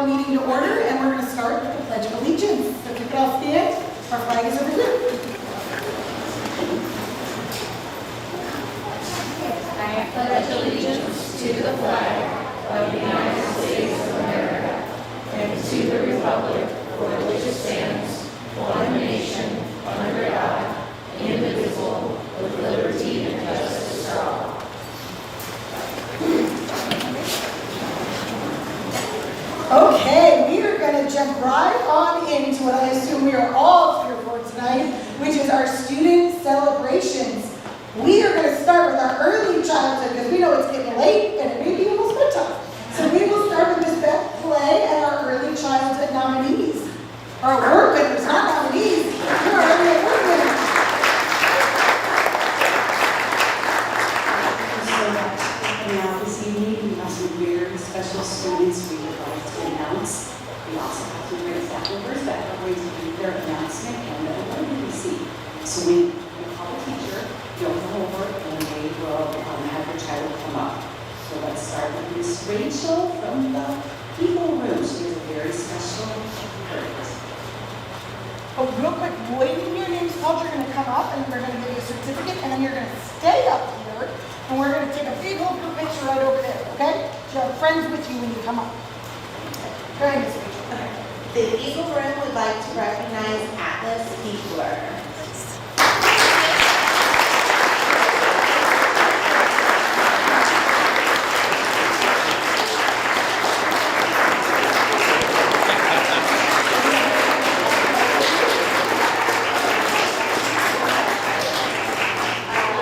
our meeting to order, and we're going to start with the Pledge of Allegiance. So if you could all stand, our flag is over here. I pledge allegiance to the flag of the United States of America and to the republic for which it stands, one nation, under God, indivisible, with liberty and justice for all. Okay, we are going to jump right on into what I assume we are all here for tonight, which is our student celebrations. We are going to start with our early childhood because we know it's getting late and it may be almost bedtime. So we will start with Miss Beth Play and our early childhood nominees. Our award winners, not nominees. You're our early award winners. Thank you so much. Now this evening we have some very special students we would like to announce. We also have some great staff members that are going to do their announcement and the award receipt. So we call a teacher, you'll come over, and they will have your child come up. So let's start with Miss Rachel from the people room. She is a very special parent. Oh, real quick, when your name's called, you're going to come up and we're going to give you a certificate, and then you're going to stay up here, and we're going to take a big old group picture right over there, okay? So you have friends with you when you come up. Go ahead, Miss Rachel. The Eagle Room would like to recognize Atlas Eagler.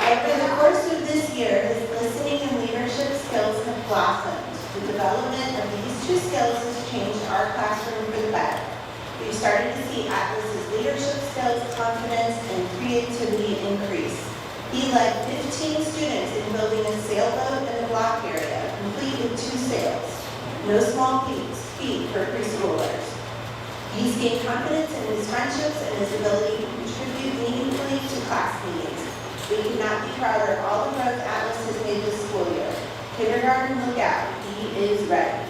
Over the course of this year, his listening and leadership skills have blossomed. The development of these two skills has changed our classroom for the better. We've started to see Atlas's leadership skills, confidence, and creativity increase. He led 15 students in building a sailboat in the block area, complete with 2 sails. No small feat for preschoolers. He's gained confidence in his friendships and his ability to contribute meaningfully to class meetings. We could not be prouder of all the growth Atlas has made this school year. Kindergarten, look out. He is ready.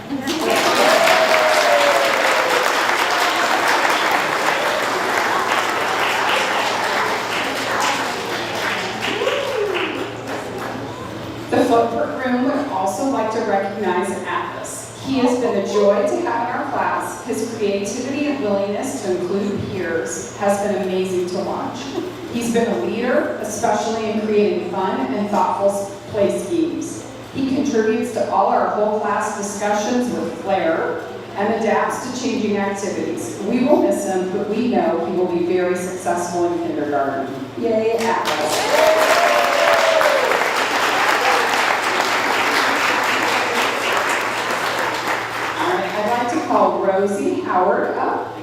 The footwork room would also like to recognize Atlas. He has been a joy to have in our class. His creativity and willingness to include peers has been amazing to watch. He's been a leader, especially in creating fun and thoughtful play schemes. He contributes to all our whole class discussions with flair and adapts to changing activities. We will miss him, but we know he will be very successful in kindergarten. Yay, Atlas. I'd like to call Rosie Howard up.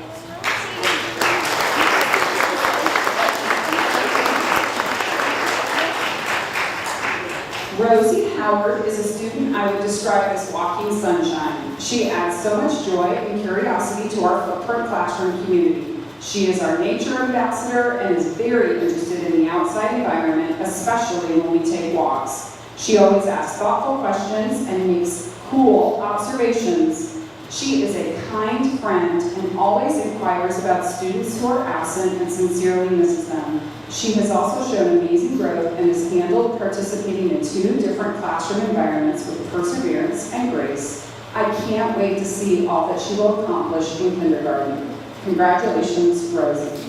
Rosie Howard is a student I would describe as walking sunshine. She adds so much joy and curiosity to our footprint classroom community. She is our nature ambassador and is very interested in the outside environment, especially when we take walks. She always asks thoughtful questions and makes cool observations. She is a kind friend and always inquires about students who are absent and sincerely misses them. She has also shown amazing growth and has handled participating in 2 different classroom environments with perseverance and grace. I can't wait to see all that she will accomplish in kindergarten. Congratulations, Rosie.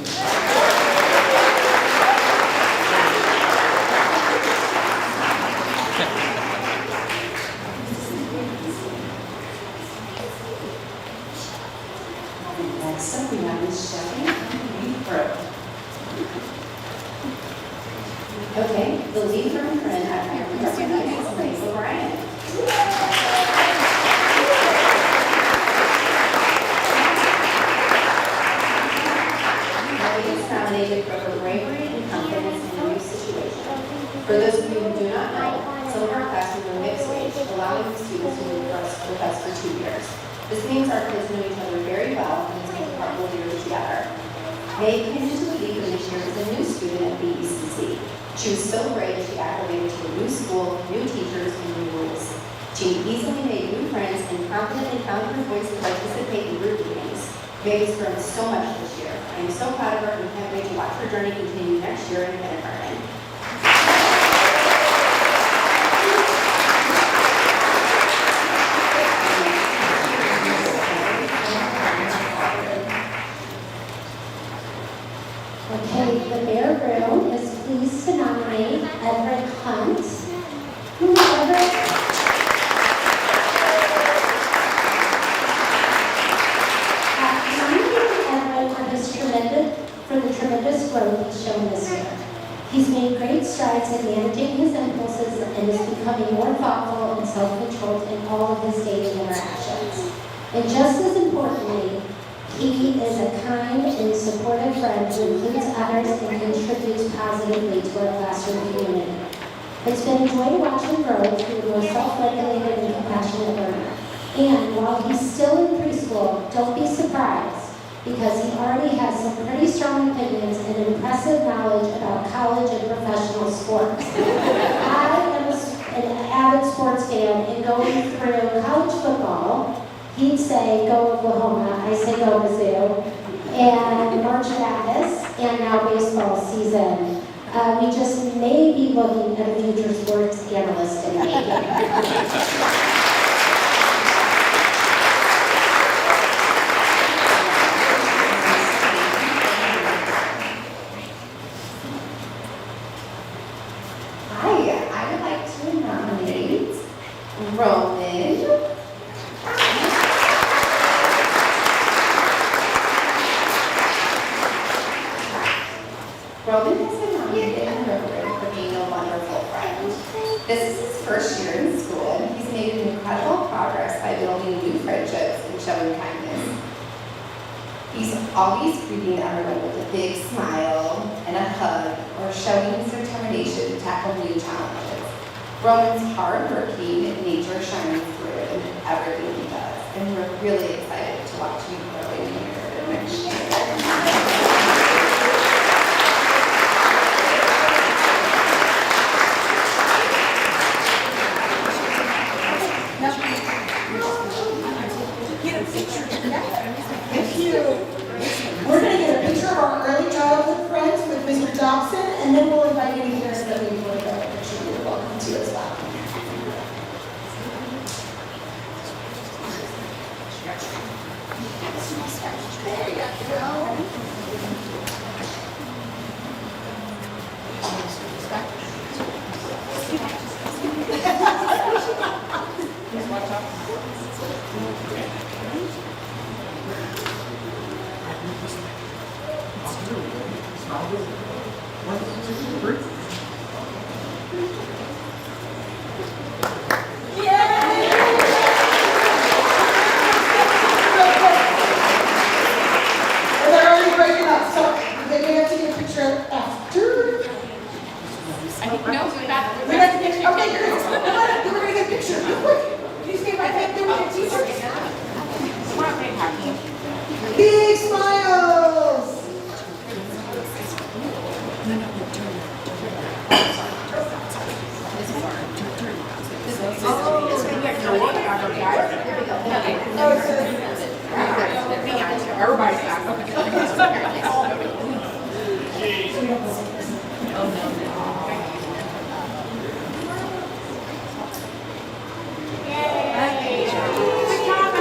Next up, we have Miss Shelley from Leaf Road. Okay, the lead room friend I recognize Grace O'Brien. Grace is nominated for her bravery and confidence in a new situation. For those of you who do not know, some of our classrooms are mixed age, allowing the students to live with us for 2 years. This means our kids know each other very well and it's been a couple of years together. May came into the league this year as a new student at BECC. She was so great as she acclimated to a new school, new teachers, and new rules. She easily made new friends and confidently found her voice and participated Megan's grown so much this year. I am so proud of her and can't wait to watch her journey continue next year in kindergarten. Okay, the Bear Room is pleased to nominate Everett Hunt. Who's Everett? Nominating Everett for the tremendous growth he's shown this year. He's made great strides in managing his impulses and is becoming more thoughtful and self-controlled in all of his daily interactions. And just as importantly, he is a kind and supportive friend who includes others and contributes positively to our classroom community. It's been a joy to watch him grow to be a more self-regulated and compassionate learner. And while he's still in preschool, don't be surprised, because he already has some pretty strong opinions and impressive knowledge about college and professional sports. I am an avid sports fan, and going through college football, he'd say, go Oklahoma, I say go Mizzou, and March Madness, and now baseball season. We just may be looking at a future sports analyst in the making. I would like to nominate Roman. Roman has been nominated in the room for being a wonderful friend. This is his first year in school, and he's made incredible progress by building new friendships and showing kindness. He's always greeting everyone with a big smile and a hug, or showing his determination to tackle new challenges. Roman's hard-working nature shines through in everything he does, and we're really excited to watch him grow in here next year. We're going to get a picture of our early childhood friends with Mr. Dobson, and then we'll invite any parents that we want to get a picture. You're welcome to as well. There you go. They're already breaking up, so they may have to get a picture after. We have to get, okay, good. We're gonna get a picture. Quick. Can you stay right back there with your t-shirts? Big smiles. Everybody's back.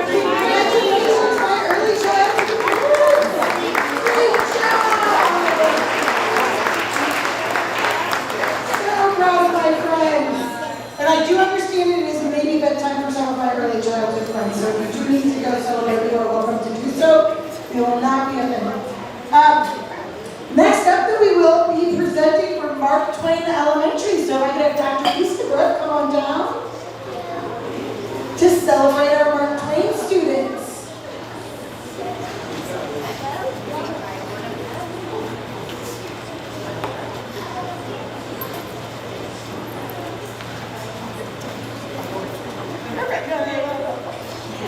Congratulations, my early childhood. Great job. So proud of my friends. And I do understand it is maybe bedtime for some of my early childhood friends, so if you do need to go celebrate, you are welcome to do so. We will not be offended. Next up, we will be presenting for Mark Twain Elementary. So if I could have Dr. Easterbrook come on down to celebrate our Mark Twain students.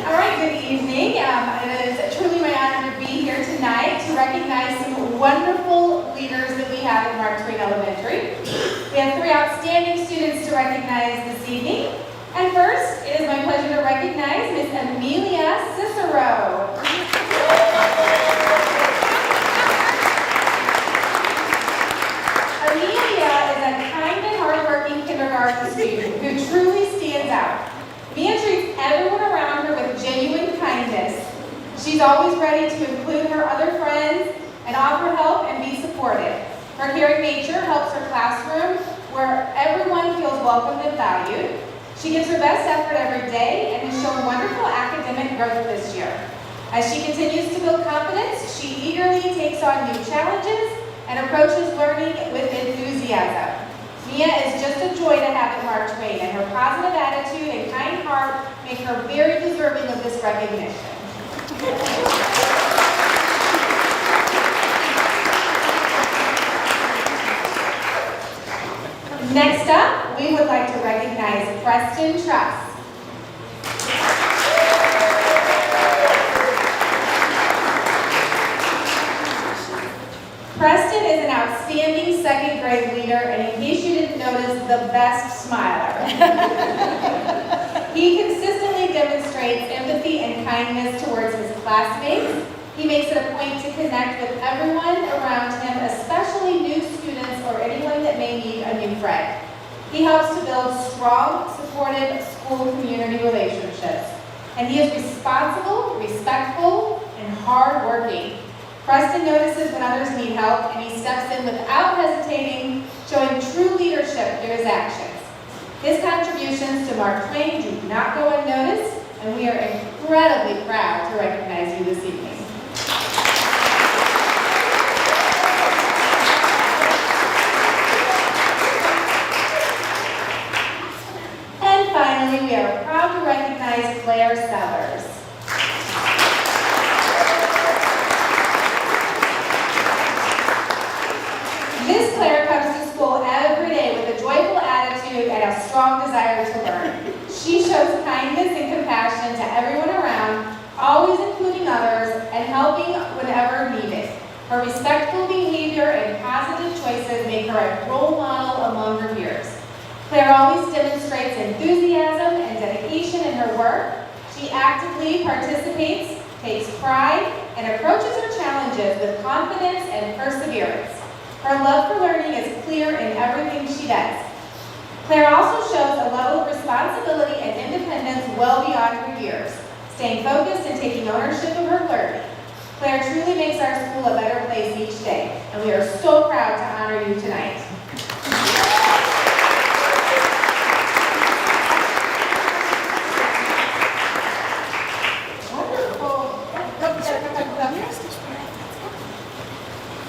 All right, good evening. It is truly my honor to be here tonight to recognize some wonderful leaders that we have at Mark Twain Elementary. We have 3 outstanding students to recognize this evening. And first, it is my pleasure to recognize Miss Amelia Cicero. She's always ready to include her other friends and offer help and be supported. Her caring nature helps her classroom where everyone feels welcomed and valued. She gives her best effort every day and has shown wonderful academic growth this year. As she continues to build confidence, she eagerly takes on new challenges and approaches learning with enthusiasm. Mia is just a joy to have at Mark Twain, and her positive attitude and kind heart make her very deserving of this recognition. Next up, we would like to recognize Preston Truss. Preston is an outstanding second grade leader, and in case you didn't notice, the best smiler. He consistently demonstrates empathy and kindness towards his classmates. He makes it a point to connect with everyone around him, especially new students or anyone that may need a new friend. He helps to build strong, supportive school community relationships. And he is responsible, respectful, and hardworking. Preston notices when others need help, and he steps in without hesitating, showing true leadership through his actions. His contributions to Mark Twain do not go unnoticed, and we are incredibly proud to recognize you this evening. And finally, we are proud to recognize Claire Sellers. Miss Claire comes to school every day with a joyful attitude and a strong desire to learn. She shows kindness and compassion to everyone around, always including others and helping whenever needed. Her respectful behavior and positive choices make her a role model among her peers. Claire always demonstrates enthusiasm and dedication in her work. She actively participates, takes pride, and approaches her challenges with confidence and perseverance. Her love for learning is clear in everything she does. Claire also shows a level of responsibility and independence well beyond her years, staying focused and taking ownership of her learning. Claire truly makes our school a better place each day, and we are so proud to honor you tonight.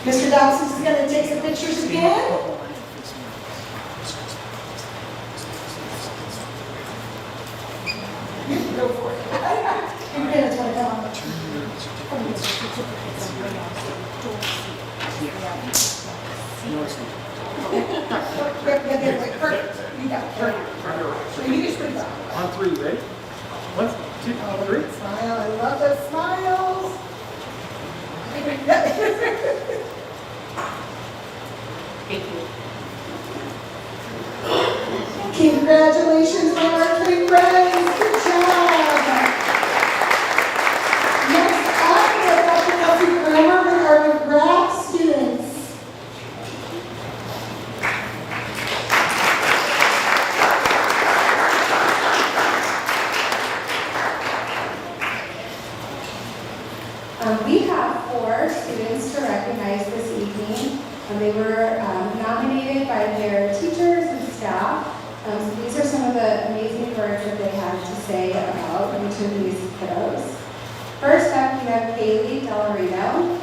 Mr. Dobson is going to take some pictures again. Go for it. Your parents want to come on. You got it. You just bring it up. On three, ready? 1, 2, 3. Smile. I love those smiles. Thank you. Congratulations, my three friends. Good job. Next up, we have Dr. Kelsey Kramer with our grad students. We have 4 students to recognize this evening. They were nominated by their teachers and staff. So these are some of the amazing words that they had to say about each of these kiddos. First up, we have Kaylee Dellarino.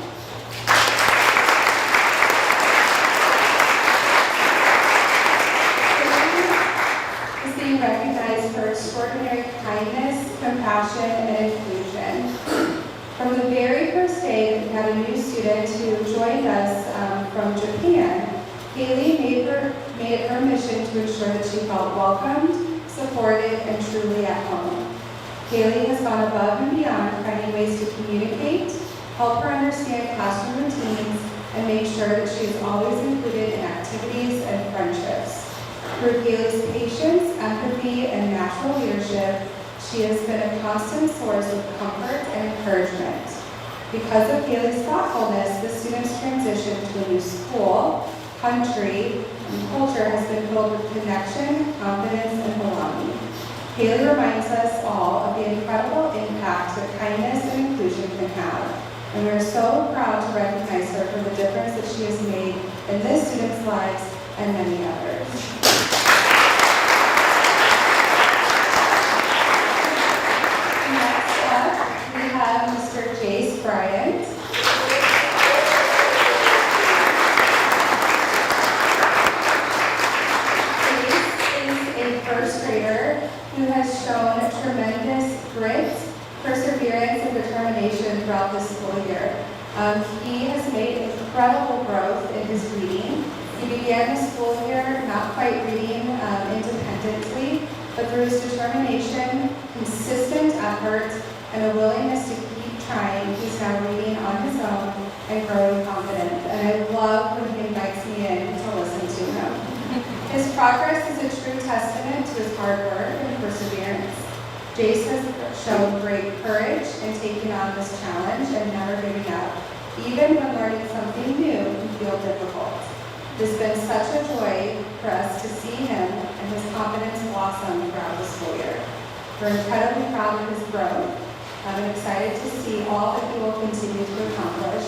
Kaylee is being recognized for extraordinary kindness, compassion, and inclusion. From the very first day that we had a new student who joined us from Japan, Haley made it her mission to ensure that she felt welcomed, supported, and truly at home. Haley has gone above and beyond finding ways to communicate, help her understand classroom routines, and make sure that she is always included in activities and friendships. Through Haley's patience, empathy, and natural leadership, she has been a constant source of comfort and encouragement. Because of Haley's thoughtfulness, the students' transition to a new school, country, and culture has been filled with connection, confidence, and belonging. Haley reminds us all of the incredible impact that kindness and inclusion can and we are so proud to recognize her for the difference that she has made in this student's lives and many others. Next up, we have Mr. Jace Bryant. First grader who has shown tremendous grit, perseverance, and determination throughout the school year. He has made incredible growth in his reading. He began the school year not quite reading independently, but through his determination, consistent effort, and a willingness to keep trying, he's now reading on his own and growing confidence. And I love when he invites me in to listen to him. His progress is a true testament to his hard work and perseverance. Jace has shown great courage in taking on this challenge and never giving up, even when learning something new can feel difficult. It has been such a joy for us to see him and his confidence blossom throughout the school year. We're incredibly proud of his growth. I'm excited to see all that he will continue to accomplish.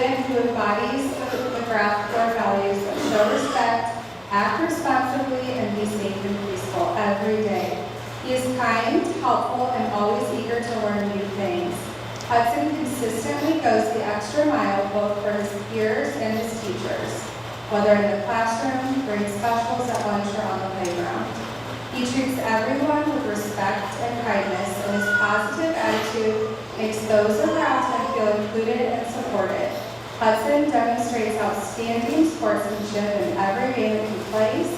Who embodies the graph core values of show respect, act responsibly, and be safe and peaceful every day. He is kind, helpful, and always eager to learn new things. Hudson consistently goes the extra mile both for his peers and his teachers, whether in the classroom, during specials at lunch, or on the playground. He treats everyone with respect and kindness, and his positive attitude makes those around him feel included and supported. Hudson demonstrates outstanding sportsmanship in every game that he plays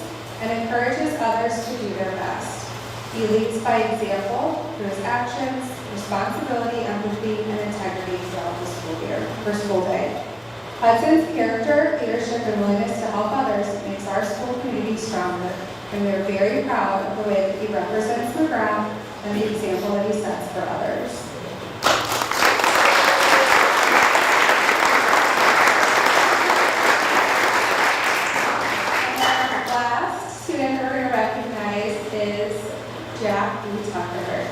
and encourages others to do their best. He leads by example through his actions, responsibility, empathy, and integrity throughout the school day. Hudson's character, leadership, and willingness to help others makes our school community stronger, and we are very proud of the way that he represents McGrath and the example that he sets for others. Student we're going to recognize is Jack B. Tucker.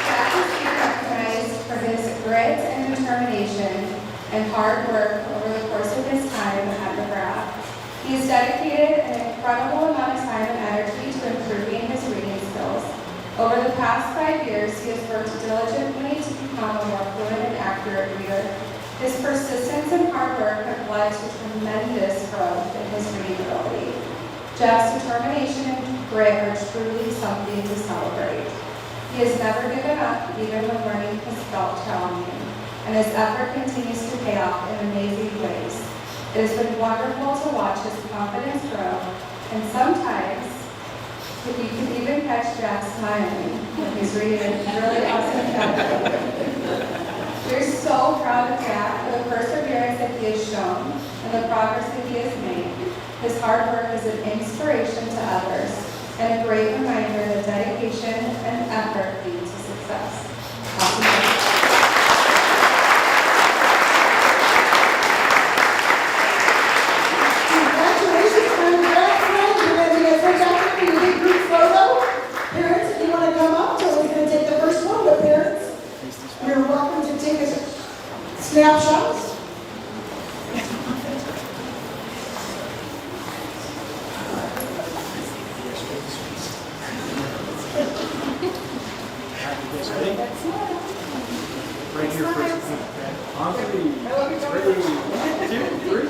Jack is being recognized for his grit and determination and hard work over the course of his time at McGrath. He has dedicated an incredible amount of time and energy to improving his reading skills. Over the past 5 years, he has worked diligently to become a more fluent and accurate reader. His persistence and hard work have led to tremendous growth in his reading ability. Jeff's determination and grit are truly something to celebrate. He has never given up, even when learning has felt challenging, and his effort continues to pay off in amazing ways. It has been wonderful to watch his confidence grow, and sometimes you can even catch Jack smiling when he's reading a really awesome chapter. We're so proud of Jack for the perseverance that he has shown and the progress that he has made. His hard work is an inspiration to others and a great reminder that dedication and effort lead to success. Congratulations, congrats, you're going to get such out for your big group photo. Parents, if you want to come up, Joey's going to take the first one, but parents, you're welcome to take a snapshot. Right here first. On three. Ready? 1, 2, 3.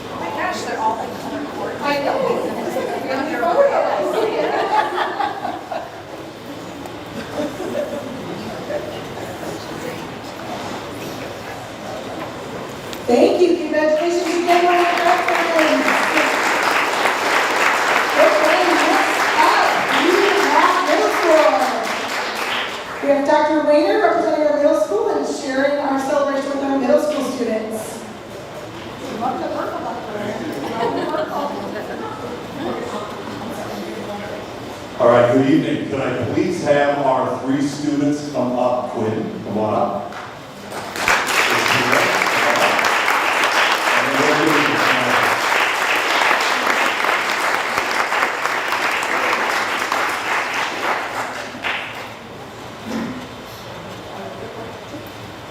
Oh my gosh, they're all like color coordinated. I know. Thank you. Congratulations again, my friends. Okay, next up, we have middle school. We have Dr. Wayner representing our middle school. sharing our celebration with our middle school students. All right, good evening. Could I please have our 3 students come up? Quinn, come on up.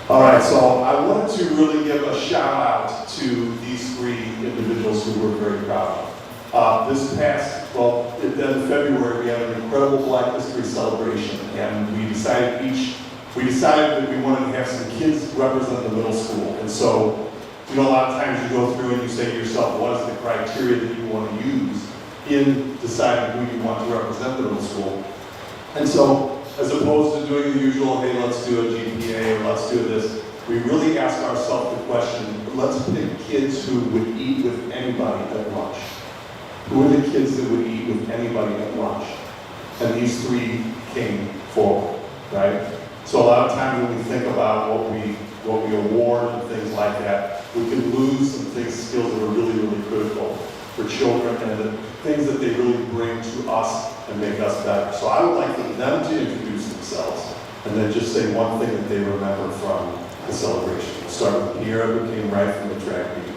All right, so I wanted to really give a shout out to these 3 individuals who we're very proud of. This past, well, in February, we had an incredible Black History celebration, and we decided that we wanted to have some kids represent the middle school. And so, you know, a lot of times you go through and you say to yourself, what is the criteria that you want to use in deciding who you want to represent the middle school? And so, as opposed to doing the usual, hey, let's do a GPA or let's do this, we really ask ourselves the question, let's pick kids who would eat with anybody at lunch. Who are the kids that would eat with anybody at lunch? And these 3 came forward, right? So a lot of times when we think about what we award and things like that, we can lose some skills that are really, really critical for children and the things that they really bring to us and make us better. So I would like for them to introduce themselves and then just say one thing that they remember from the celebration. We'll start with Pierre, who came right from the track meet.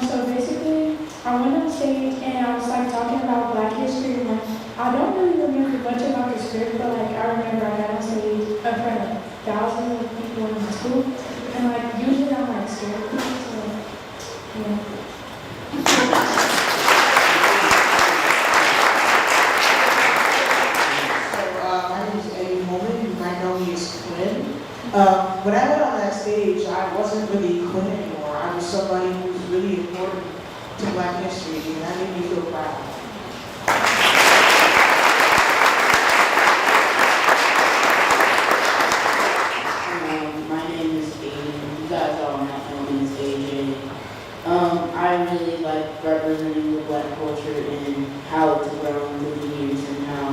So basically, I went on stage and I was like talking about Black history, and like, I don't really remember much about the script, but like I remember I got on stage in front of thousands of people in my school, and like usually I'm like scared, so yeah. My name is Eddie Holman. You might know me as Quinn. When I went on that stage, I wasn't really Quinn anymore. I was somebody who was really important to Black history, and that made me feel proud. My name is Aiden. You guys all know my name is AJ. I really like representing the Black culture and how it's grown with the years and how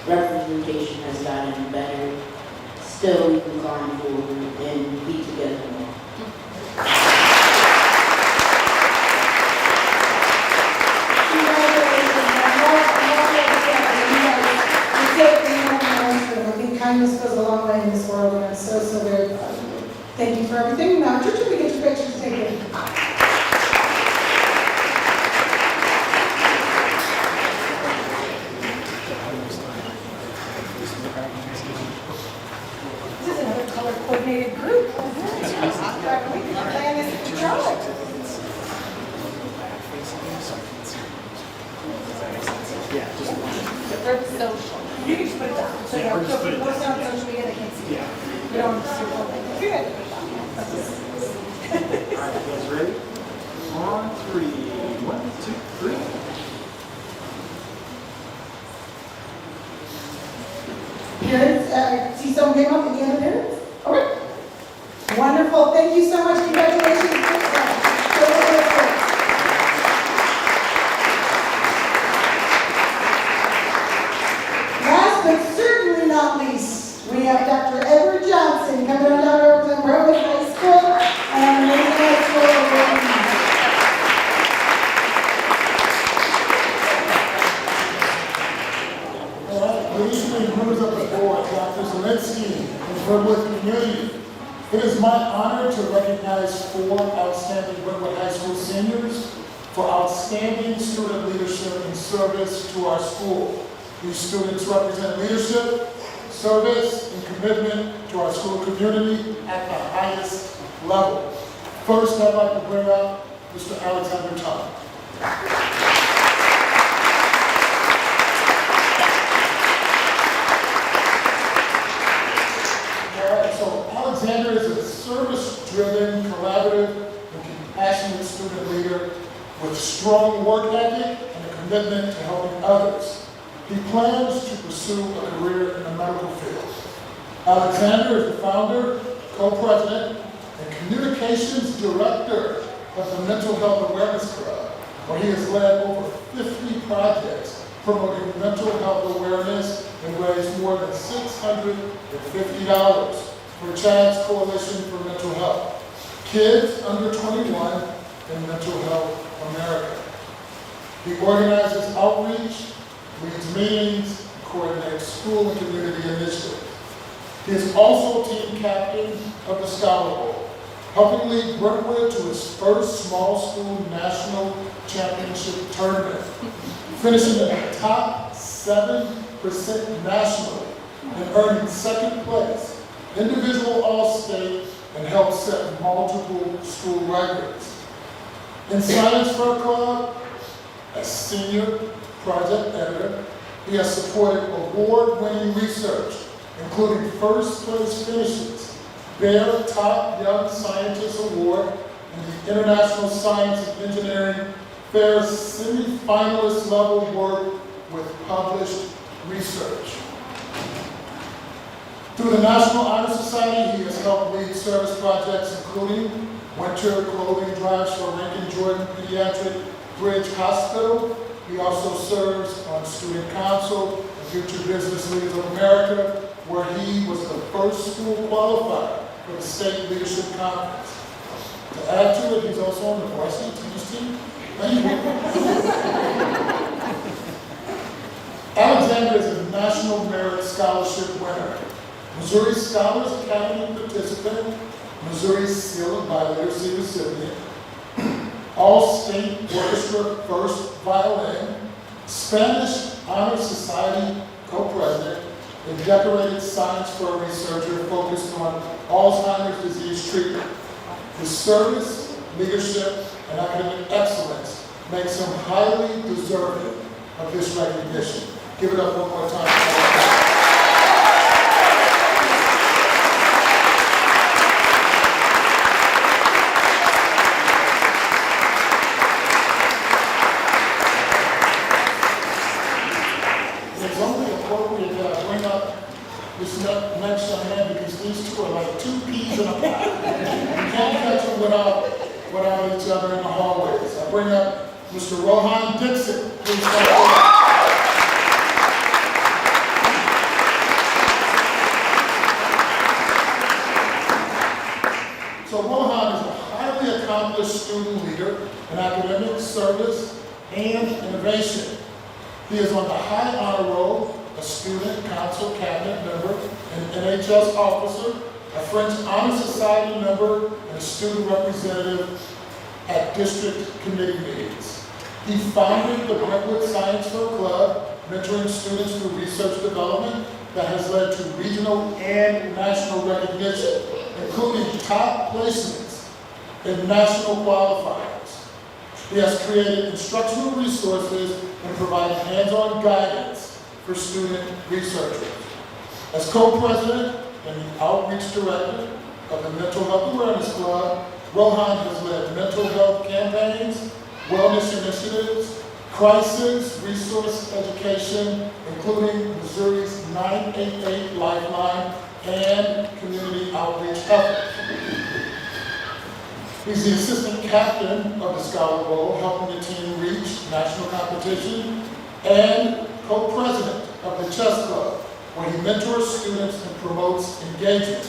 representation has gotten better. Still, we can climb forward and be together more. I think kindness goes a long way in this world, and I'm so very proud of you. Thank you for everything. Now, Trisha, we get your pictures taken. This is another color-coordinated group. We can plan this to try. Yeah, just one. You can just put it down. So Yeah, or just put it post it on down. social media, they can see it. Yeah. You don't have to see the thing. If you're ready to put it down. All right, you guys ready? On 3. 1, 2, 3. Parents, I see someone came up. Any other parents? Okay. Wonderful. Thank you so much. Congratulations. Last but certainly not least, we have Dr. Edward Johnson coming on down to represent Brentwood High School and Mason High School. Good evening, members of the board, Dr. Zelensky, and Brentwood community. It is my honor to recognize 4 outstanding Brentwood High School seniors for outstanding student leadership and service to our school. These students represent leadership, service, and commitment to our school community at the highest level. First, I'd like to bring up Mr. Alexander Tom. So Alexander is a service-driven, collaborative, and compassionate student leader with strong work ethic and a commitment to helping others. He plans to pursue a career in the medical field. Alexander is the founder, co-president, and communications director of the Mental Health Awareness Club, where he has led over 50 projects promoting mental health awareness and raised more than $650 for Chad's Coalition for Mental Health, Kids Under 21, and Mental Health America. He organizes outreach, leads meetings, and coordinates school and community initiatives. He is also team captain of the Scholar Bowl, helping lead Brentwood to its first small school national championship tournament, finishing in the top 7% nationally and earning second place, individual all-state, and helped set multiple school records. In Science Fair Club, as senior project editor, he has supported award-winning research, including first place finishes, Bear Top Young Scientist Award in the International Science and Engineering Fair semi-finalist level work with published research. Through the National Honor Society, he has helped lead service projects including winter clothing drives for Rankin Jordan Pediatric Bridge Hospital. He also serves on Student Council and Future Business Leaders of America, where he was the first school qualifier for the State Leadership Conference. To add to it, he's also on the varsity tennis team. Alexander is a National Merit Scholarship winner, Missouri Scholars Academy participant, Missouri Seal of Literacy recipient, All-State Orchestra First Violin, Spanish Honor Society co-president, and decorated science fair researcher focused on Alzheimer's disease treatment. His service, leadership, and academic excellence makes him highly deserving of this recognition. Give it up one more time. It's only appropriate that I bring up this next young man because these two are like two peas in a pod. You can't catch them without each other in the hallways. I bring up Mr. Rohan Dixon. Please come forward. So Rohan is a highly accomplished student leader in academic service and innovation. He is on the High Honor Roll, a student council cabinet member, an NHS officer, a French Honor Society member, and a student representative at district committee meetings. He founded the Brentwood Science Fair Club, mentoring students through research development that has led to regional and national recognition, including top placements in national qualifiers. He has created instructional resources and provided hands-on guidance for student researchers. As co-president and the outreach director of the Mental Health Awareness Club, Rohan has led mental health campaigns, wellness initiatives, crisis resource education, including Missouri's 988 Lifeline and community outreach efforts. He's the assistant captain of the Scholar Bowl, helping the team reach national competition, and co-president of the Chess Club, where he mentors students and promotes engagement.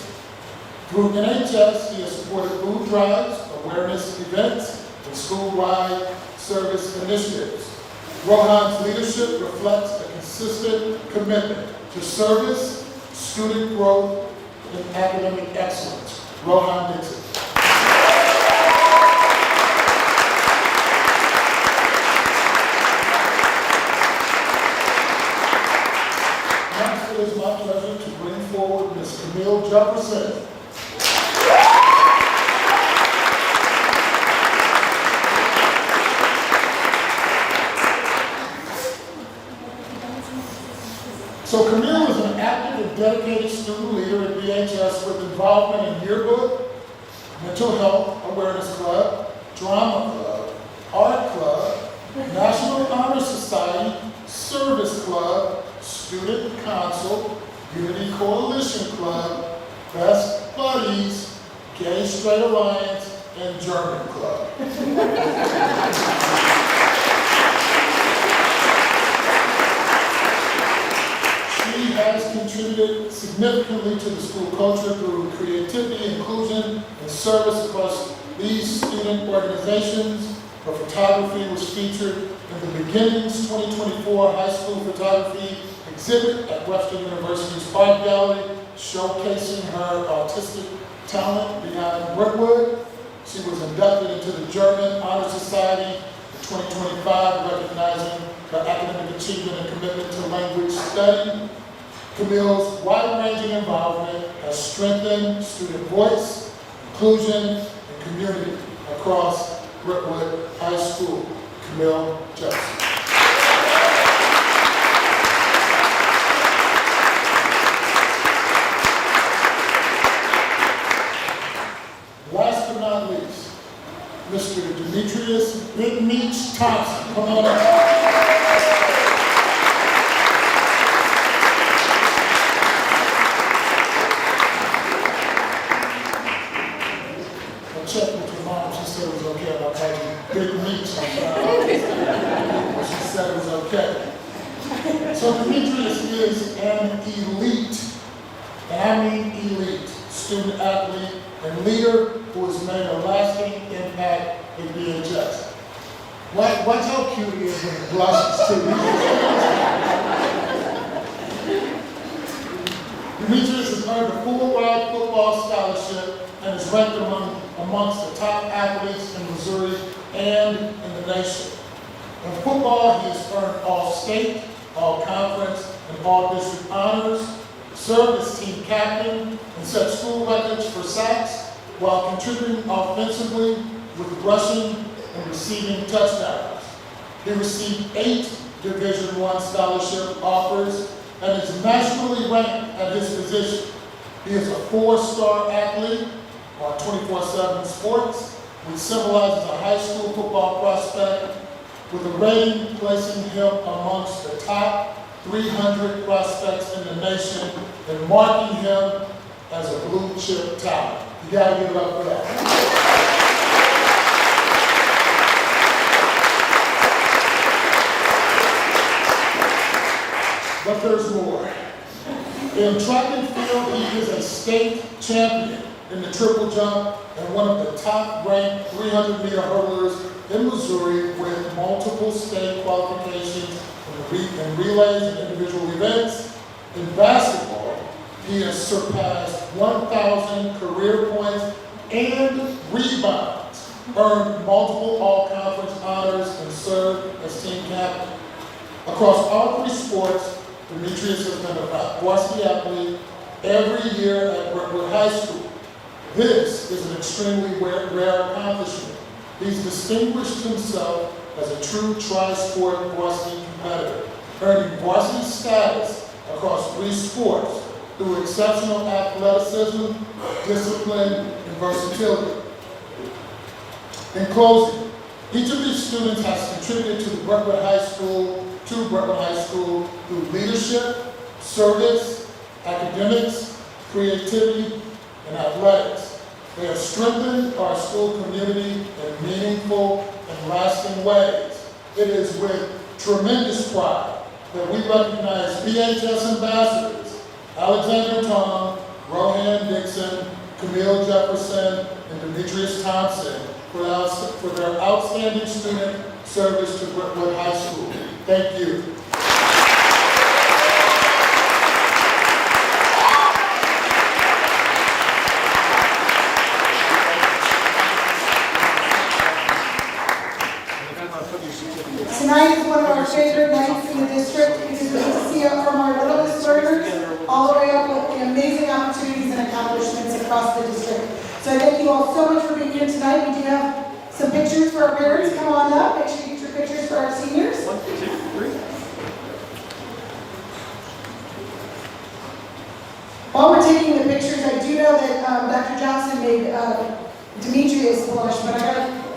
Through NHS, he has supported food drives, awareness events, and school-wide service initiatives. Rohan's leadership reflects a consistent commitment to service, student growth, and academic excellence. Rohan Dixon. Next, it is my pleasure to bring forward Ms. Camille Jefferson. So Camille is an active and dedicated student leader at BHS with involvement in yearbook, mental health awareness club, drama club, art club, National Honor Society, service club, student council, Unity Coalition Club, Best Buddies, Gay Straight Alliance, and German Club. contributed significantly to the school culture through creativity, inclusion, and service across these student organizations. Her photography was featured in the Beginnings 2024 High School Photography exhibit at Western University's Art Gallery, showcasing her artistic talent beyond Brentwood. She was inducted into the German Honor Society in 2025, recognizing her academic achievement and commitment to language study. Camille's wide-ranging involvement has strengthened student voice, inclusion, and community across Brentwood High School. Camille Jefferson. Last but not least, Mr. Demetrius Big Meech Thompson. Come on up. Check with your mom, she said it was okay about calling Big Meech. But she said it was okay. So Demetrius is an elite, and I mean elite, student athlete and leader who has made a lasting impact in BHS. Watch how cute he is when he blushes too. Demetrius has earned a full-ride football scholarship and is ranked amongst the top athletes in Missouri and in the nation. In football, he has earned all-state, all-conference, and all-district honors, served as team captain, and set school records for sacks while contributing offensively with rushing and receiving touchdowns. He received 8 Division I scholarship offers and is nationally ranked at his position. He is a 4-star athlete on 24/7 Sports, which symbolizes a high school football prospect with a rating placing him amongst the top 300 prospects in the nation and marking him as a blue chip talent. You gotta give it up for that. But there's more. In track and field, he is a state champion in the triple jump and one of the top-ranked 300-meter hurdlers in Missouri with multiple state qualifications in relays and individual events. In basketball, he has surpassed 1,000 career points and rebounds, earned multiple all-conference honors, and served as team captain. Across all 3 sports, Demetrius has been a varsity athlete every year at Brentwood High School. This is an extremely rare accomplishment. He's distinguished himself as a true tri-sport varsity competitor, earning varsity status across 3 sports through exceptional athleticism, discipline, and versatility. In closing, each of these students has contributed to Brentwood High School through leadership, service, academics, creativity, and athletics. They have strengthened our school community in meaningful and lasting ways. It is with tremendous pride that we recognize BHS ambassadors Alexander Tom, Rohan Dixon, Camille Jefferson, and Demetrius Thompson for their outstanding student service to Brentwood High School. Thank you. Tonight is one of our favorite nights in the district because we get to see from our littlest learners all the way up with the amazing opportunities and accomplishments across the district. So I thank you all so much for being here tonight. We do have some pictures for our parents. Come on up. Make sure you get your pictures for our seniors. 1, 2, 3. While we're taking the pictures, I do know that Dr. Johnson made Demetrius blush, but I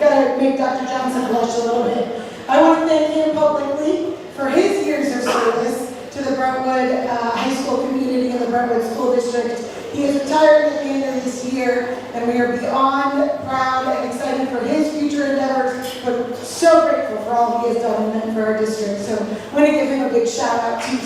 gotta make Dr. Johnson blush a little bit. I want to thank him publicly for his years of service to the Brentwood High School community and the Brentwood School District. He is retiring at the end of this year, and we are beyond proud and excited for his future endeavors, but so grateful for all he has done and meant for our district. So I want to give him a big shout out too.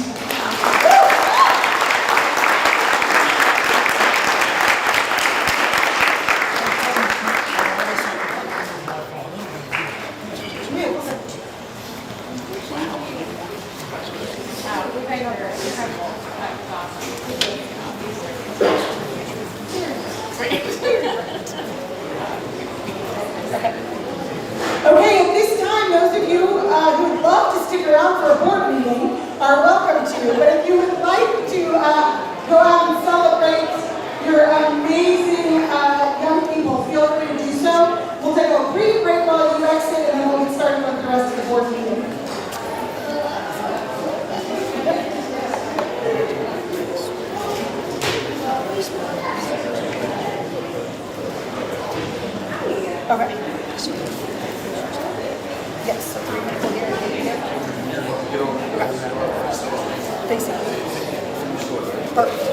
Okay, at this time, those of you who would love to stick around for a board meeting are welcome to, but if you would like to go out and celebrate your amazing young people, feel free to do so. We'll take a brief break while you exit, and then we'll get started with the rest of the board meeting. Okay. Yes, so 3 people here. Basically. Perfect.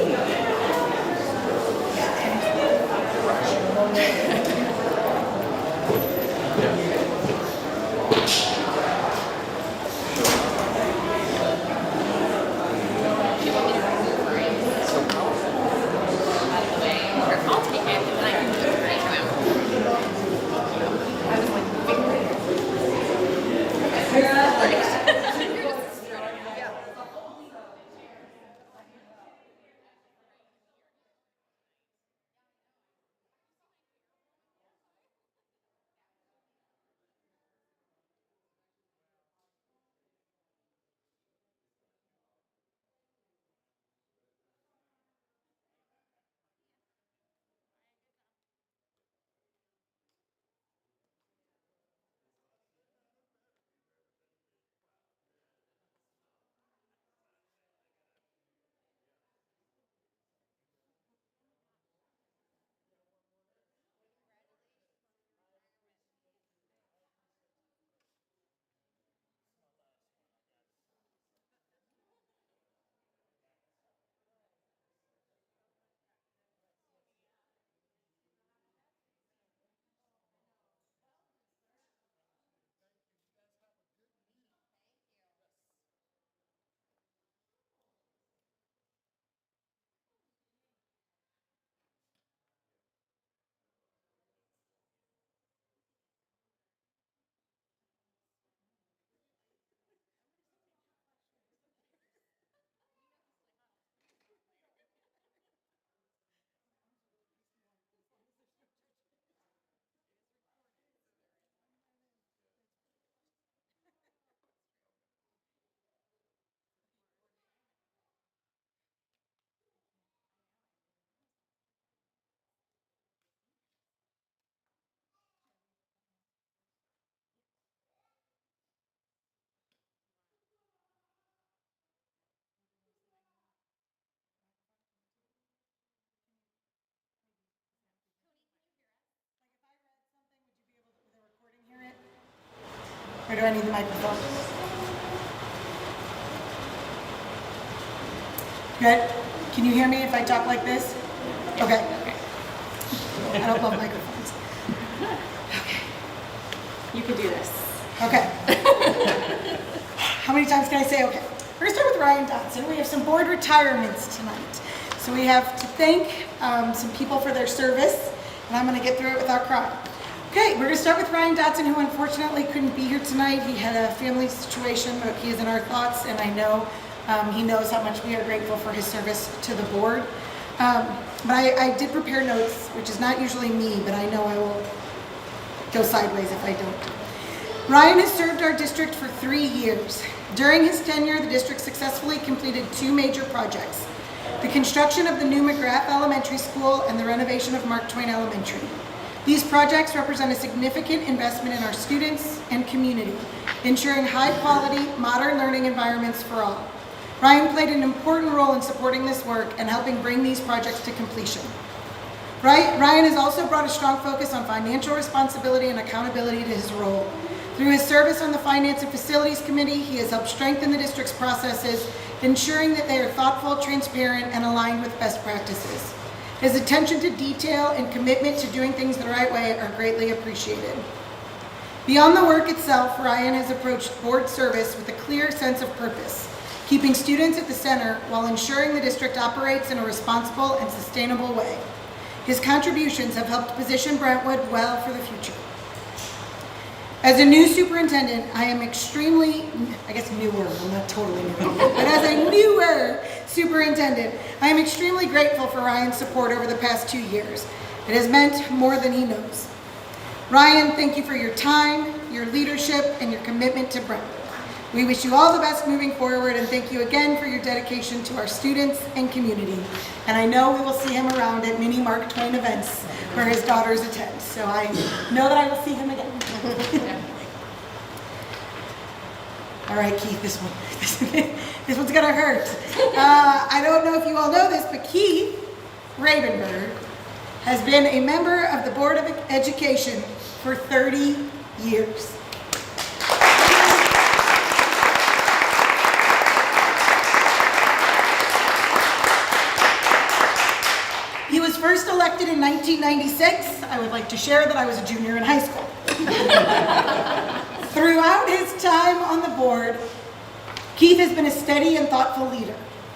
Or do I need the microphone? Good? Can you hear me if I talk like this? Okay. I don't love microphones. Okay. You can do this. Okay. How many times can I say okay? We're going to start with Ryan Dotson. We have some board retirements tonight. So we have to thank some people for their service, and I'm going to get through it without crying. Okay, we're going to start with Ryan Dotson, who unfortunately couldn't be here tonight. He had a family situation, but he is in our thoughts, and I know he knows how much we are grateful for his service to the board. But I did prepare notes, which is not usually me, but I know I will go sideways if I don't. Ryan has served our district for 3 years. During his tenure, the district successfully completed 2 major projects: the construction of the new McGrath Elementary School and the renovation of Mark Twain Elementary. These projects represent a significant investment in our students and community, ensuring high-quality, modern learning environments for all. Ryan played an important role in supporting this work and helping bring these projects to completion. Ryan has also brought a strong focus on financial responsibility and accountability to his role. Through his service on the Finance and Facilities Committee, he has helped strengthen the district's processes, ensuring that they are thoughtful, transparent, and aligned with best practices. His attention to detail and commitment to doing things the right way are greatly appreciated. Beyond the work itself, Ryan has approached board service with a clear sense of purpose, keeping students at the center while ensuring the district operates in a responsible and sustainable way. His contributions have helped position Brentwood well for the future. As a new superintendent, I am extremely, I guess newer, I'm not totally new, but as a newer superintendent, I am extremely grateful for Ryan's support over the past 2 years. It has meant more than he knows. Ryan, thank you for your time, your leadership, and your commitment to Brentwood. We wish you all the best moving forward, and thank you again for your dedication to our students and community. And I know we will see him around at many Mark Twain events where his daughters attend, so I know that I will see him again. All right, Keith, this one's gonna hurt. I don't know if you all know this, but Keith Ravenberg has been a member of the Board of Education for 30 years. He was first elected in 1996. I would like to share that I was a junior in high school. Throughout his time on the board, Keith has been a steady and thoughtful leader.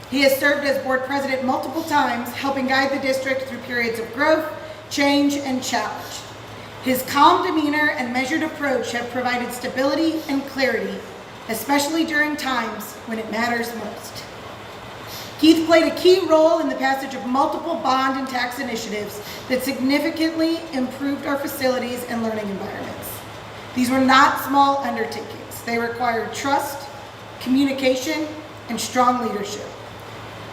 He has served as board president multiple times, helping guide the district through periods of growth, change, and challenge. His calm demeanor and measured approach have provided stability and clarity, especially during times when it matters most. Keith played a key role in the passage of multiple bond and tax initiatives that significantly improved our facilities and learning environments. These were not small undertakings. They required trust, communication, and strong leadership.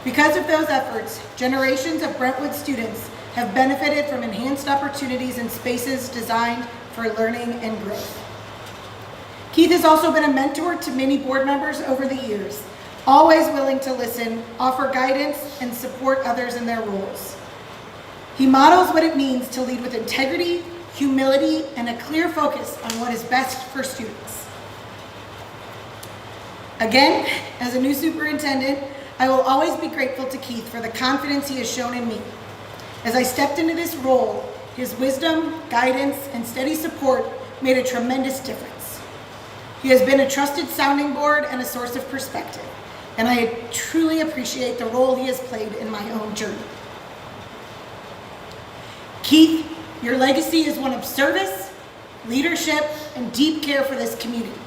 Because of those efforts, generations of Brentwood students have benefited from enhanced opportunities and spaces designed for learning and growth. Keith has also been a mentor to many board members over the years, always willing to listen, offer guidance, and support others in their roles. He models what it means to lead with integrity, humility, and a clear focus on what is best for students. Again, as a new superintendent, I will always be grateful to Keith for the confidence he has shown in me. As I stepped into this role, his wisdom, guidance, and steady support made a tremendous difference. He has been a trusted sounding board and a source of perspective, and I truly appreciate the role he has played in my own journey. Keith, your legacy is one of service, leadership, and deep care for this community.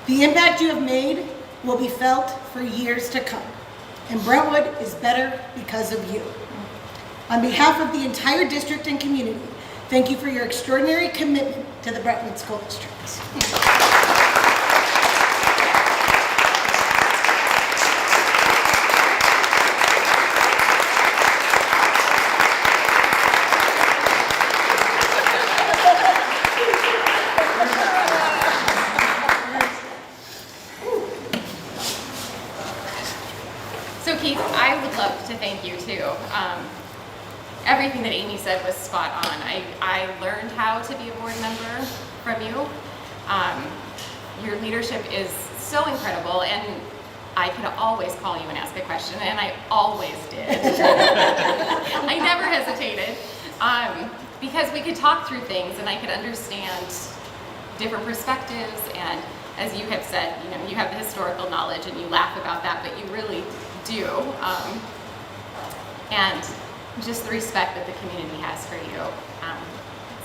The impact you have made will be felt for years to come, and Brentwood is better because of you. On behalf of the entire district and community, thank you for your extraordinary commitment to the Brentwood School District. So Keith, I would love to thank you too. Everything that Amy said was spot on. I learned how to be a board member from you. Your leadership is so incredible, and I could always call you and ask a question, and I always did. I never hesitated, because we could talk through things and I could understand different perspectives, and as you have said, you know, you have the historical knowledge and you laugh about that, but you really do. And just the respect that the community has for you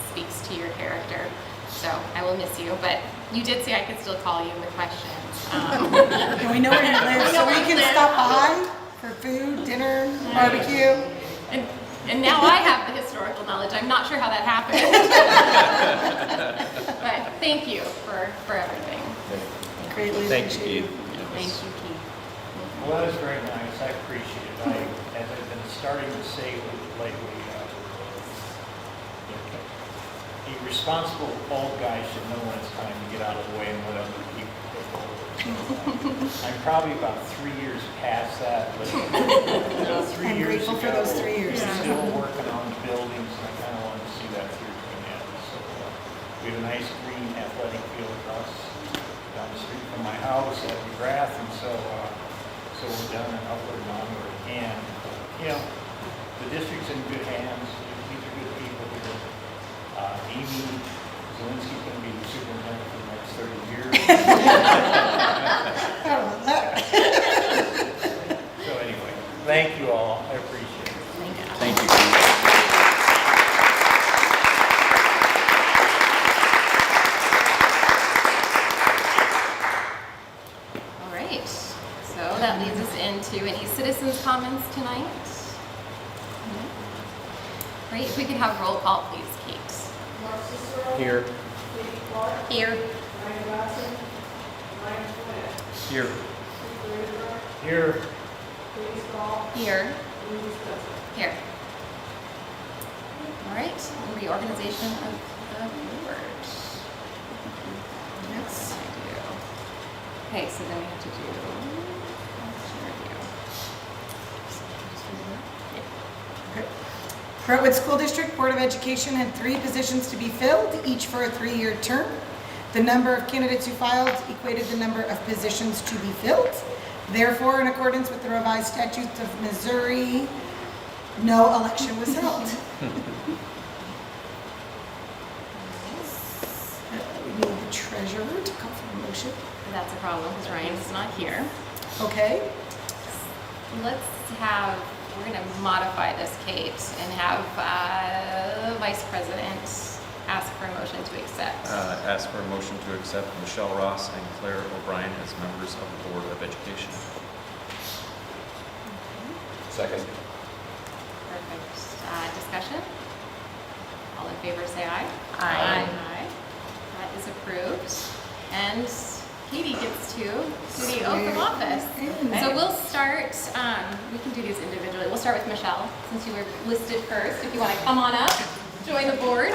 speaks to your character. So I will miss you, but you did say I could still call you with questions. And we know where you live, so we can stop by for food, dinner, barbecue. And now I have the historical knowledge. I'm not sure how that happened. But thank you for everything. Greatly Thank you, appreciate it. Thank you, Keith. Well, that was very nice. I appreciate it. As I've been starting to say lately, a responsible old guy should know when it's time to get out of the way and let other people take over. I'm probably about 3 years past that, but 3 I'm years grateful ago, for those 3 years. we're still working on the buildings, and I kind of want to see that through to an end. So we have a nice green athletic field across down the street from my house at McGrath, and so we're done and upward and onward. And, you know, the district's in good hands. These are good people here. Amy Zielinski's going to be the superintendent for the next 30 years. I don't want that. So anyway, thank you all. I appreciate it. Thank you. citizens' comments tonight? No? Great, if we could have roll call, please, Kate. Here. Here. Here. Here. Here. Here. All right, reorganization of the board. Next, okay, so then we have to do. Brentwood School District Board of Education had 3 positions to be filled, each for a 3-year term. The number of candidates who filed equated the number of positions to be filled. Therefore, in accordance with the revised statutes of Missouri, no election was held. We need the treasurer to call for a motion. That's a problem because Ryan is not here. Okay. We're going to modify this, Kate, and have Vice President ask for a motion to accept. Ask for a motion to accept Michelle Ross and Claire O'Brien as members of the Board of Education. Second. Perfect. Discussion? All in favor say aye. Aye. That is approved. And Katie gets to do the oath of office. So we'll start, we can do these individually. We'll start with Michelle, since you were listed first. If you want to come on up, join the board.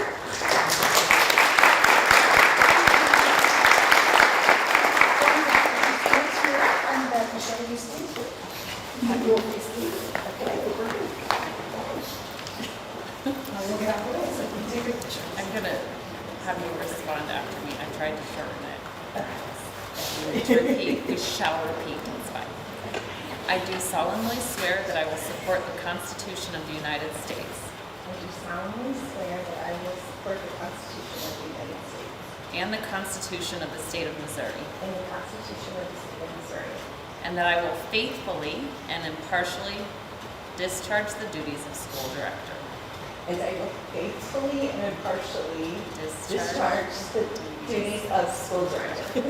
And then Michelle, you stay here. And you'll face the, okay, we're good. Now we'll get out the way, so we can take a picture. I'm gonna have you respond after me. I tried to shorten it. We repeat, we shall repeat, it's fine. I do solemnly swear that I will support the Constitution of the United States I do solemnly swear that I will support the Constitution of the United States and the Constitution of the State of Missouri, and the Constitution of the State of Missouri, and that I will faithfully and impartially discharge the duties of school director and I will faithfully and impartially discharge the duties of school director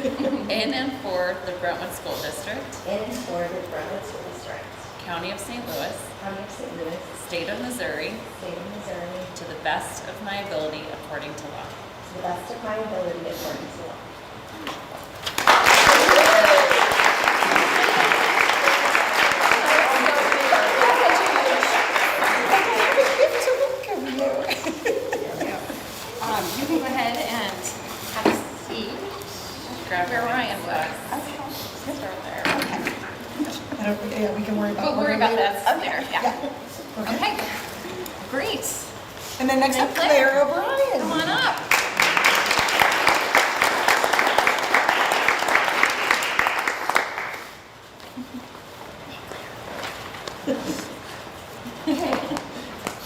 in and for the Brentwood School District, in and for the Brentwood School District, County of St. Louis, County of St. Louis, State of Missouri, State of Missouri, to the best of my ability according to law. to the best of my ability according to law. You can go ahead and have a seat. Grab where Ryan was. Start there. Yeah, we can worry about. We'll worry about that up there, yeah. Okay, great. And then next up, Claire O'Brien. Come on up.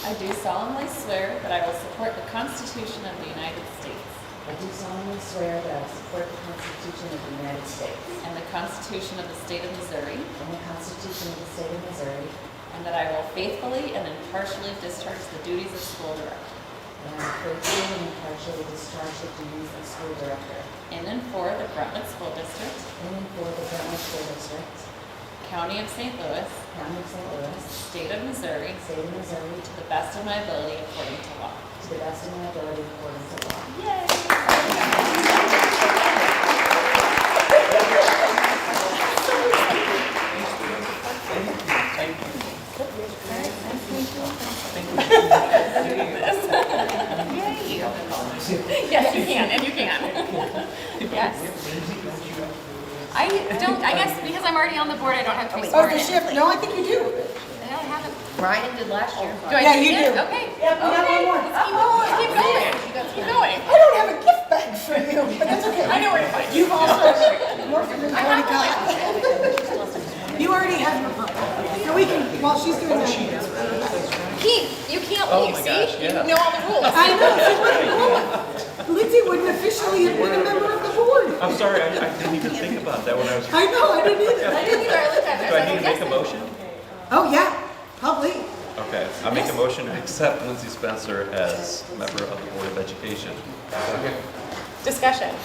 I do solemnly swear that I will support the Constitution of the United States I do solemnly swear that I will support the Constitution of the United States and the Constitution of the State of Missouri, and the Constitution of the State of Missouri, and that I will faithfully and impartially discharge the duties of school director and I will faithfully and impartially discharge the duties of school director in and for the Brentwood School District, in and for the Brentwood School District, County of St. Louis, County of St. Louis, State of Missouri, State of Missouri, to the best of my ability according to law. to the best of my ability according to law. Yes, you can, and you can. Yes. I guess because I'm already on the board, I don't have to be Oh, sworn the in. shift, no, I think you do. I don't have it. Ryan did last year. Do I Yeah, do you it? do. Okay. Yep, we got one more. Let's keep going. Let's keep going. I don't have a gift bag for you, but that's okay. I know where to find it. You've also, more from this already got. You already have your book. So we can, while she's doing that. Keith, you can't Oh leave, my see? gosh, yeah. You know all the rules. I know, she wouldn't go. Lindsay wouldn't officially have been a member of the board. I'm sorry, I didn't even think about that when I was. I know, I didn't either. I didn't either. I looked at it. Do I need to make a motion? Oh, yeah, probably. Okay, I make a motion to accept Lindsay Spencer as member of the Board of Education. Discussion.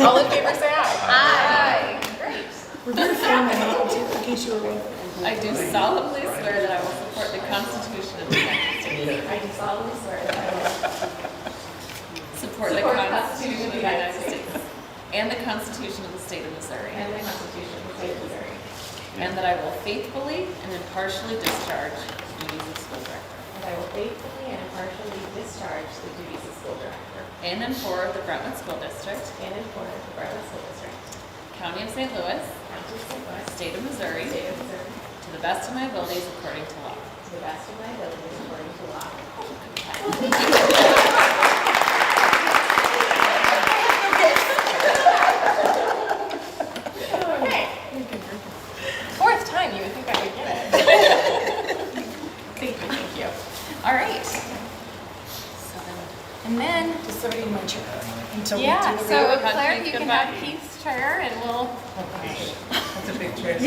All in favor, say aye. Aye. Great. We're very formal, in case you were wondering. I do solemnly swear that I will support the Constitution of the United States. I do solemnly swear that I will Support the Constitution of the United States. And the Constitution of the State of Missouri. and the Constitution of the State of Missouri. And that I will faithfully and impartially discharge the duties of school director. And I will faithfully and impartially discharge the duties of school director In and for the Brentwood School District, in and for the Brentwood School District, County of St. Louis, County of St. Louis, State of Missouri, State of Missouri, to the best of my abilities according to law. to the best of my abilities according to law. Okay. Fourth time, you would think I would get it. Thank you. All right. So then, And then, Just somebody in my chair until we yeah, do the so Hug Claire, Keith you can goodbye. have Keith's chair and we'll. Yes,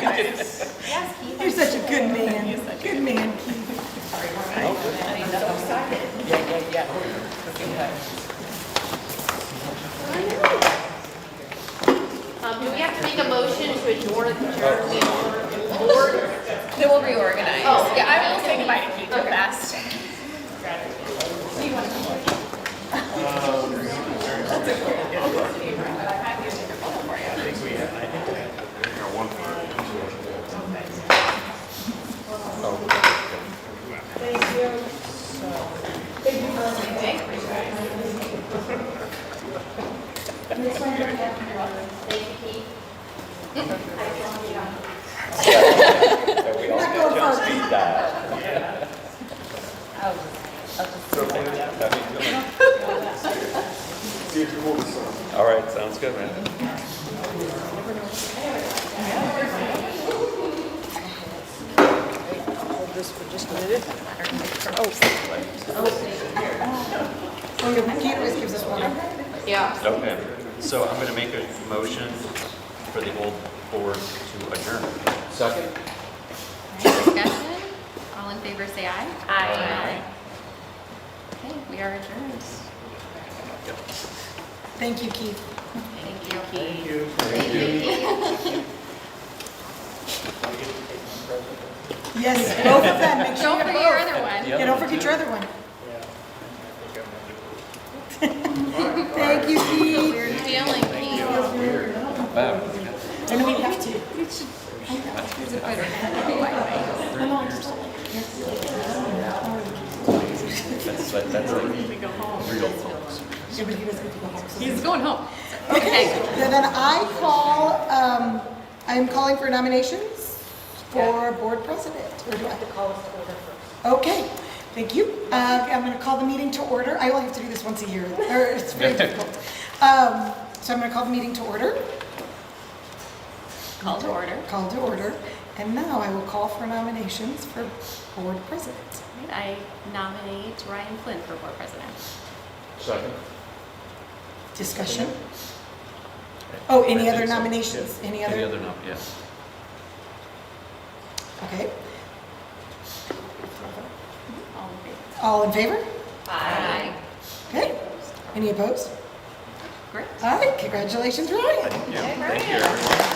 Yes, yes, Keith. You're such a good man. Good man, Keith. Do we have to make a motion to adjourn the board? then we'll reorganize. Oh, Yeah, I will say goodbye to Keith real fast. All right, sounds good, man. Keith always gives us one. Yeah. Okay, so I'm gonna make a motion for the old board to adjourn. Second. Discussion? All in favor, say aye. Aye. Okay, we are adjourned. Thank you, Keith. Thank you. Thank you. Thank you. Yes, both of them, make sure Don't you forget get your both. other one. Yeah, don't forget your other one. Thank you, Keith. Weird feeling, Keith. Wow. I know we have to. Here's a better. That's real folks. Yeah, but he doesn't get to go home. So- He's going home. Okay, then I'm calling for nominations for board president. Or do I have to call us to order first? Okay, thank you. I'm going to call the meeting to order. I only have to do this once a year, or it's very difficult. So I'm going to call the meeting to order. Call to order. Call to order. And now I will call for nominations for board president. I nominate Ryan Flynn for board president. Second. Discussion? Oh, any I other think so. nominations? Yeah. Any other? yes. Okay. All in favor? All in favor? Aye. Okay. Any opposed? Great. All right, congratulations, Ryan. Thank you. Thank you, everyone.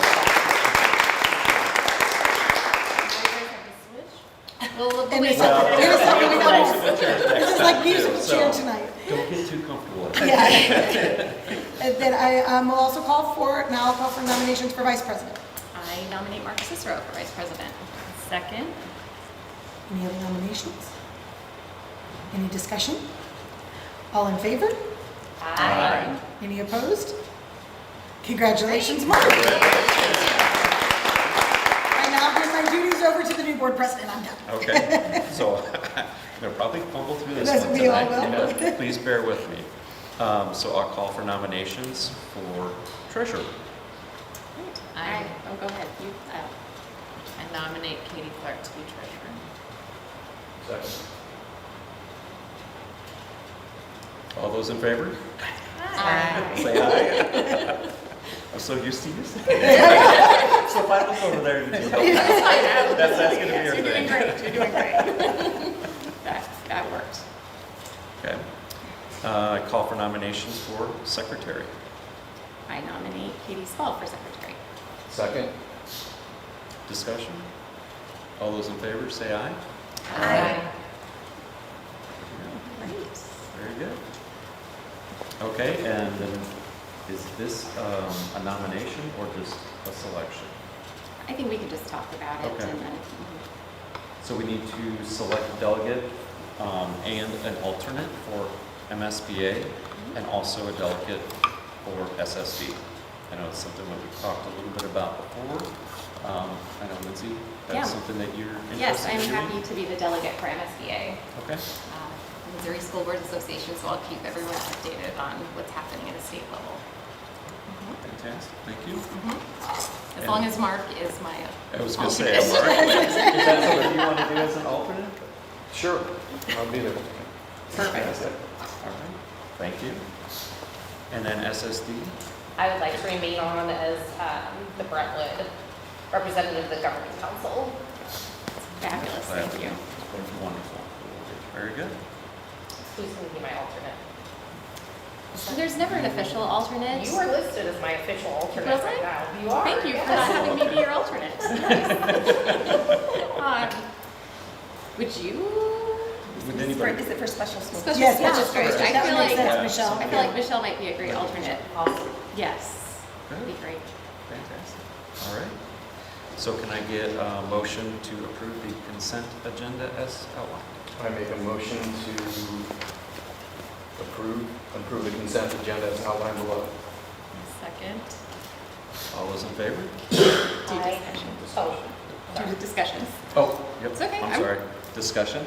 Well, And wait. it's like, wait a second, we got Musical more. chairs next This is time, like too, musical so chair tonight. Don't get too comfortable. Yeah. And then I will also call for nominations for vice president. I nominate Mark Cicero for vice president. Second. Any other nominations? Any discussion? All in favor? Aye. Any opposed? Congratulations, Mark. I now hand my duties over to the new board president. I'm done. Okay, so I'm gonna probably fumble through this Yes, one we all tonight. will. Yeah, please bear with me. So I'll call for nominations for treasurer. Oh, go ahead. You, I nominate Katie Clark to be treasurer. Second. All those in favor? Aye. Say aye. I'm so used to you saying it. So if I look over there, you do. That's gonna be your You're doing thing. great, you're doing great. That worked. Okay. I call for nominations for secretary. I nominate Katie Spall for secretary. Second. Discussion? All those in favor say aye. Aye. Very good. Okay, and then is this a nomination or just a selection? I think we could just talk about it Okay. and then. So we need to select a delegate and an alternate for MSBA and also a delegate for SSD. I know it's something that we've talked a little bit about before. I know Lindsay, Yeah. that's something that you're interested Yes, I'm in doing? happy to be the delegate for MSBA. Okay. Missouri School Boards Association, so I'll keep everyone updated on what's happening at a state level. Fantastic, thank you. As And- long as Mark is my I was going to say, alternate. Mark, is that something you want to do as an alternate? Sure, I'll be there. Fantastic. All right, thank you. And then SSD? I would like to remain on as the Brentwood representative of the Governing Council. Fabulous, thank you. Wonderful. Very good. Who's going to be my alternate? There's never an official alternate. You are listed as my official alternate Was I? right now. You are. Thank you for yes. not having me be your alternate. Would you? Would anybody? Is it for special school? Special Yes, school special district. school I district. feel That like makes sense, Michelle. I feel like Michelle might be a great alternate. Awesome. Yes, that'd be great. Fantastic. All right. So can I get a motion to approve the consent agenda as outlined? I make a motion to approve the consent agenda as outlined below. Second. All those in favor? Do discussions. Oh, Do the discussions. Oh, yep. It's okay. I'm sorry. Discussion?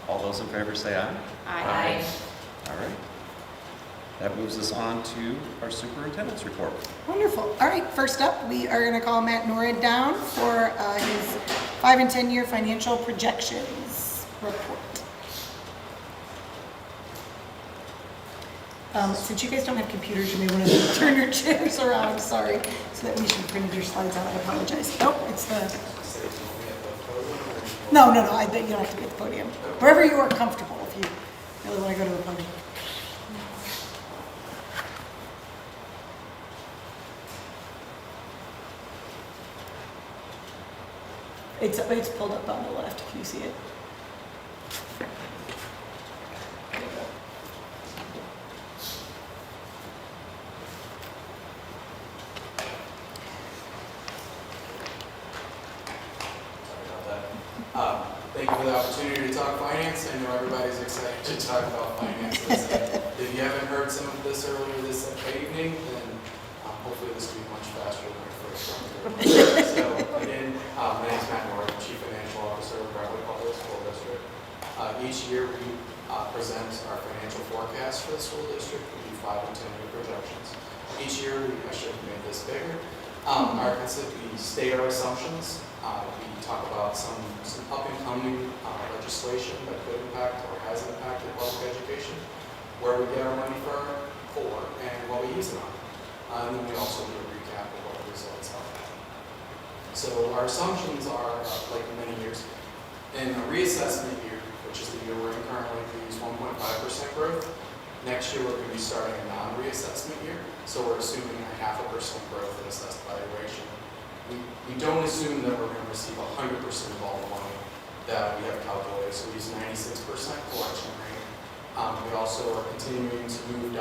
All those in favor say aye. Aye. All right. That moves us on to our superintendent's report. Wonderful. All right, first up, we are going to call Matt Norrid down for his 5 and 10 year financial projections report. Since you guys don't have computers, you may want to turn your chairs around, sorry, so that we should print your slides out. I apologize. Nope, it's the... No, I bet you don't have to be at the podium. Wherever you are comfortable, if you really want to go to the podium. It's pulled up on the left. Can you see it? Thank you for the opportunity to talk finance. I know everybody's excited to talk about finances. If you haven't heard some of this earlier this evening, then hopefully this will be much faster than my first run through. So again, my name is Matt Norrid, Chief Financial Officer of Brentwood Public School District. Each year we present our financial forecast for the school district. We do 5 and 10 year projections. Each year I should have made this bigger. We state our assumptions. We talk about some up and coming legislation that could impact or has impacted public education, where we get our money for and what we use it on. And then we also do a recap of what the results are. So our assumptions are, like many years, in a reassessment year, which is the year we're in currently, we use 1.5% growth. Next year we're going to be starting a non-reassessment year, so we're assuming a 0.5% growth in assessed valuation. We don't assume that we're going to receive 100% of all the money that we have calculated, so we use 96% collection rate. We also are continuing to move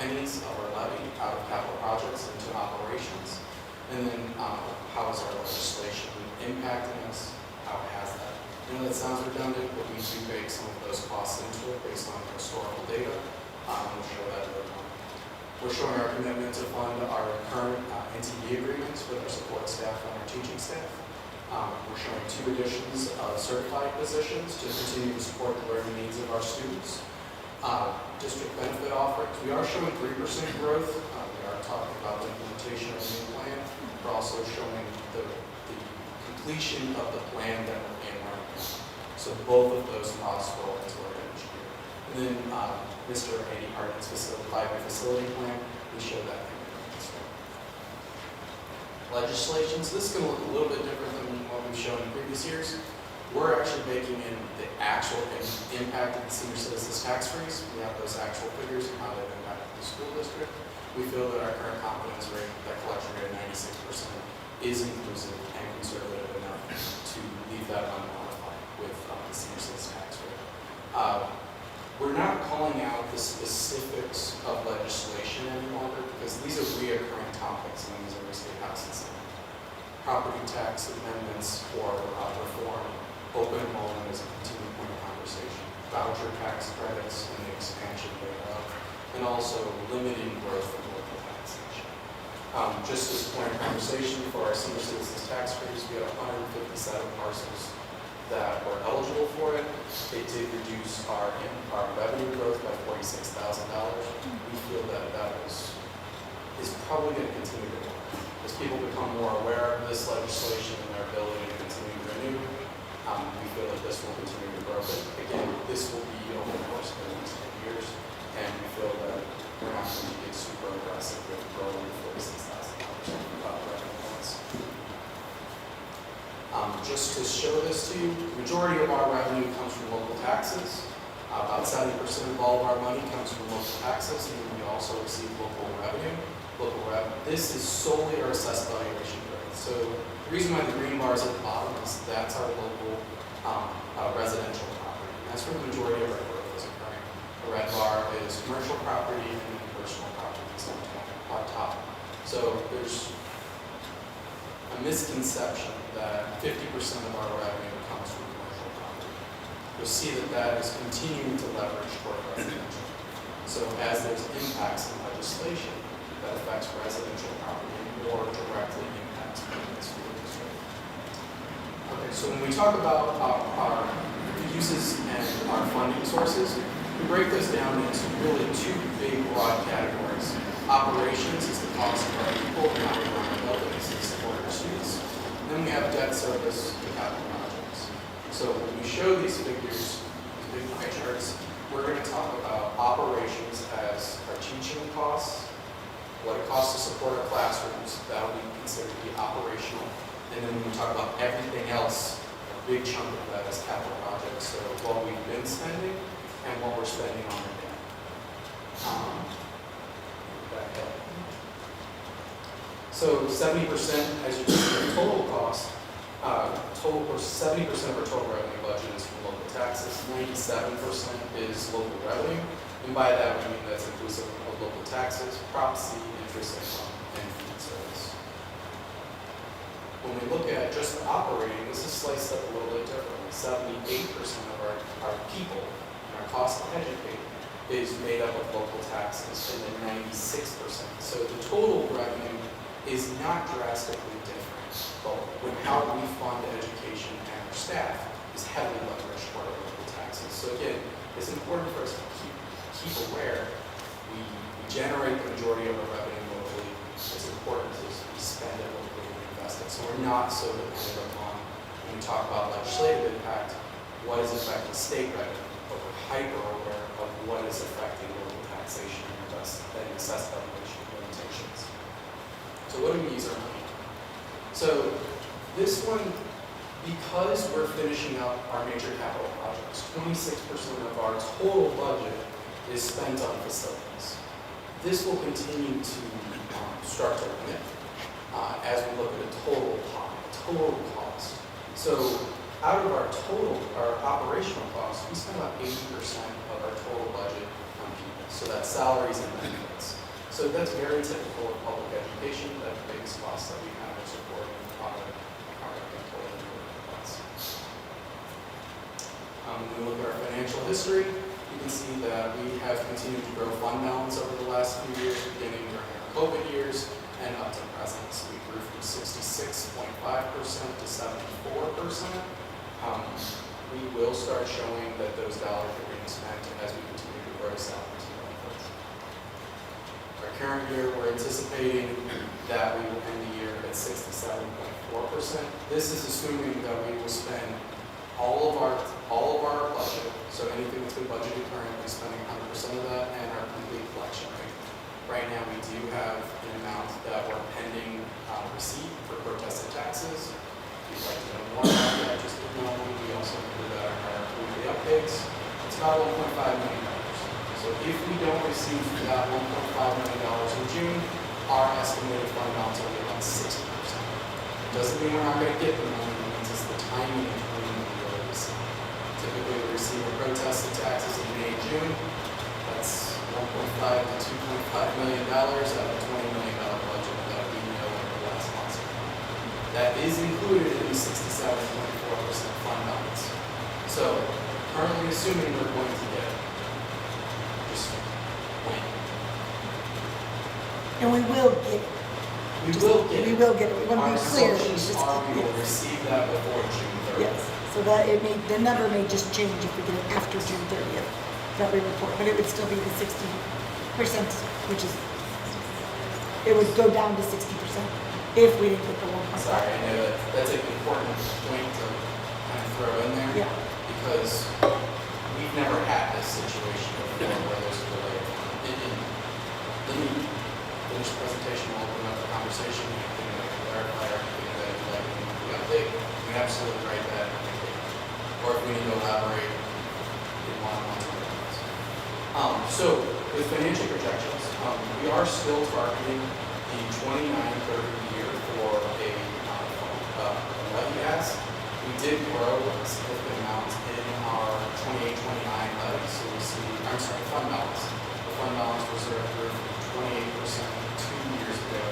pennies of our levy out of capital projects into operations. And then how is our legislation impacting us? How it has that? I know that sounds redundant, but we do bake some of those costs into it based on historical data. We'll show that later on. We're showing our commitment to fund our current NTE agreements with our support staff and our teaching staff. We're showing 2 additions of certified positions to continue to support the learning needs of our students. District benefit offerings, we are showing 3% growth. We are talking about the implementation of a new plan. We're also showing the completion of the plan that we're in right now. So both of those costs roll into our next year. And then Mr. Andy Hartman's 5-year facility plan, we show that thing. Legislation, so this is going to look a little bit different than what we've shown in previous years. We're actually baking in the actual impact of the senior citizens tax freeze. We have those actual figures and how they've impacted the school district. We feel that our current confidence rate, that collection rate of 96%, is inclusive and conservative enough to leave that unmodified with the senior citizen tax rate. We're not calling out the specifics of legislation any longer because these are reoccurring topics in the Missouri State House and Senate. Property tax amendments or reform, open enrollment is a continued point of conversation, voucher tax credits and the expansion thereof, and also limiting growth of local taxation. Just as a point of conversation for our senior citizens tax freeze, we had 157 parcels that were eligible for it. It did reduce our revenue growth by $46,000. We feel that is probably going to continue to work. As people become more aware of this legislation and their ability to continue to renew, we feel that this will continue to grow. But again, this will be over the course of the next 10 years, and we feel that we're not going to get super aggressive with growing $46,000 revenue points. Just to show this to you, the majority of our revenue comes from local taxes. About 70% of all of our money comes from local taxes, and we also receive local revenue. This is solely our assessed valuation grade. So the reason why the green bar is at the bottom is that's our local residential property. And that's where the majority of our growth is occurring. The red bar is commercial property and then personal property is on top. So there's a misconception that 50% of our revenue comes from commercial property. You'll see that that is continuing to leverage toward residential. So as there's impacts in legislation that affects residential property more directly impacts the school district. Okay, so when we talk about our uses and our funding sources, we break this down into really two big broad categories. Operations is the cost of our people and how we run our buildings to support our students. Then we have debt service and capital projects. So when we show these figures, these big pie charts, we're going to talk about operations as our teaching costs, what it costs to support our classrooms, that will be considered to be operational. And then when we talk about everything else, a big chunk of that is capital projects. So what we've been spending and what we're spending on right now. So 70%, as you can see, total cost, 70% of our total revenue budget is from local taxes, 97% is local revenue, and by that we mean that's inclusive of local taxes, prop C, interest income, and food service. When we look at just the operating, this is sliced up a little bit differently. 78% of our people and our cost to educate is made up of local taxes, and then 96%. So the total revenue is not drastically different, but when how we fund education and our staff is heavily leveraged toward our local taxes. So again, it's important for us to keep aware. We generate the majority of our revenue locally. It's important to spend it locally and invest it. So we're not so dependent upon, when we talk about legislative impact, what is affecting state revenue, but we're hyper aware of what is affecting local taxation and assessed valuation limitations. So what do we use our money? So this one, because we're finishing up our major capital projects, 26% of our total budget is spent on facilities. This will continue to start to limit as we look at a total cost. So out of our operational costs, we spend about 80% of our total budget on people. So that's salaries and benefits. So that's very typical of public education, that the biggest cost that we have is supporting our employee class. When we look at our financial history, you can see that we have continued to grow fund balance over the last few years, beginning during our COVID years and up to present. So we grew from 66.5% to 74%. We will start showing that those dollars are being spent as we continue to grow salaries and benefits. Our current year, we're anticipating that we will end the year at 67.4%. This is assuming that we will spend all of our budget, so anything that's been budgeted currently, spending 100% of that, and our complete collection rate. Right now, we do have an amount that we're pending receipt for protested taxes. If you'd like to know more about that, just email me. We also include that in our weekly updates. It's about $1.5 million. So if we don't receive that $1.5 million in June, our estimated fund balance will be about 60%. Doesn't mean we're not going to get the money, it means it's the timing of when we will receive. Typically, we receive a protest of taxes in May, June. That's $1.5 to $2.5 million out of a $20 million budget that we know in the last month's. That is included in the 67.4% fund balance. So, currently assuming we're going to get it. Just when. And we will get it. We will get it. We will get it. We want to Our be clear. assumptions It's just- are we will receive that before June 30th. Yes, so that it may, the number may just change if we get it after June 30th that we report, but it would still be the 60%, which is, it would go down to 60% if we didn't get the 1.5. Sorry, I know that's an important point to kind of throw in there. Yeah. Because we've never had this situation before where there's a delay. Let me finish the presentation, we'll open up the conversation, anything that can clarify or anything that you'd like to update, we absolutely write that. Or if we need to elaborate in one-on-one. So with financial projections, we are still targeting the 29-30 year for a levy ask. We did grow a significant amount in our 28-29 levy, so we see, fund balance. The fund balance reserve grew from 28% 2 years ago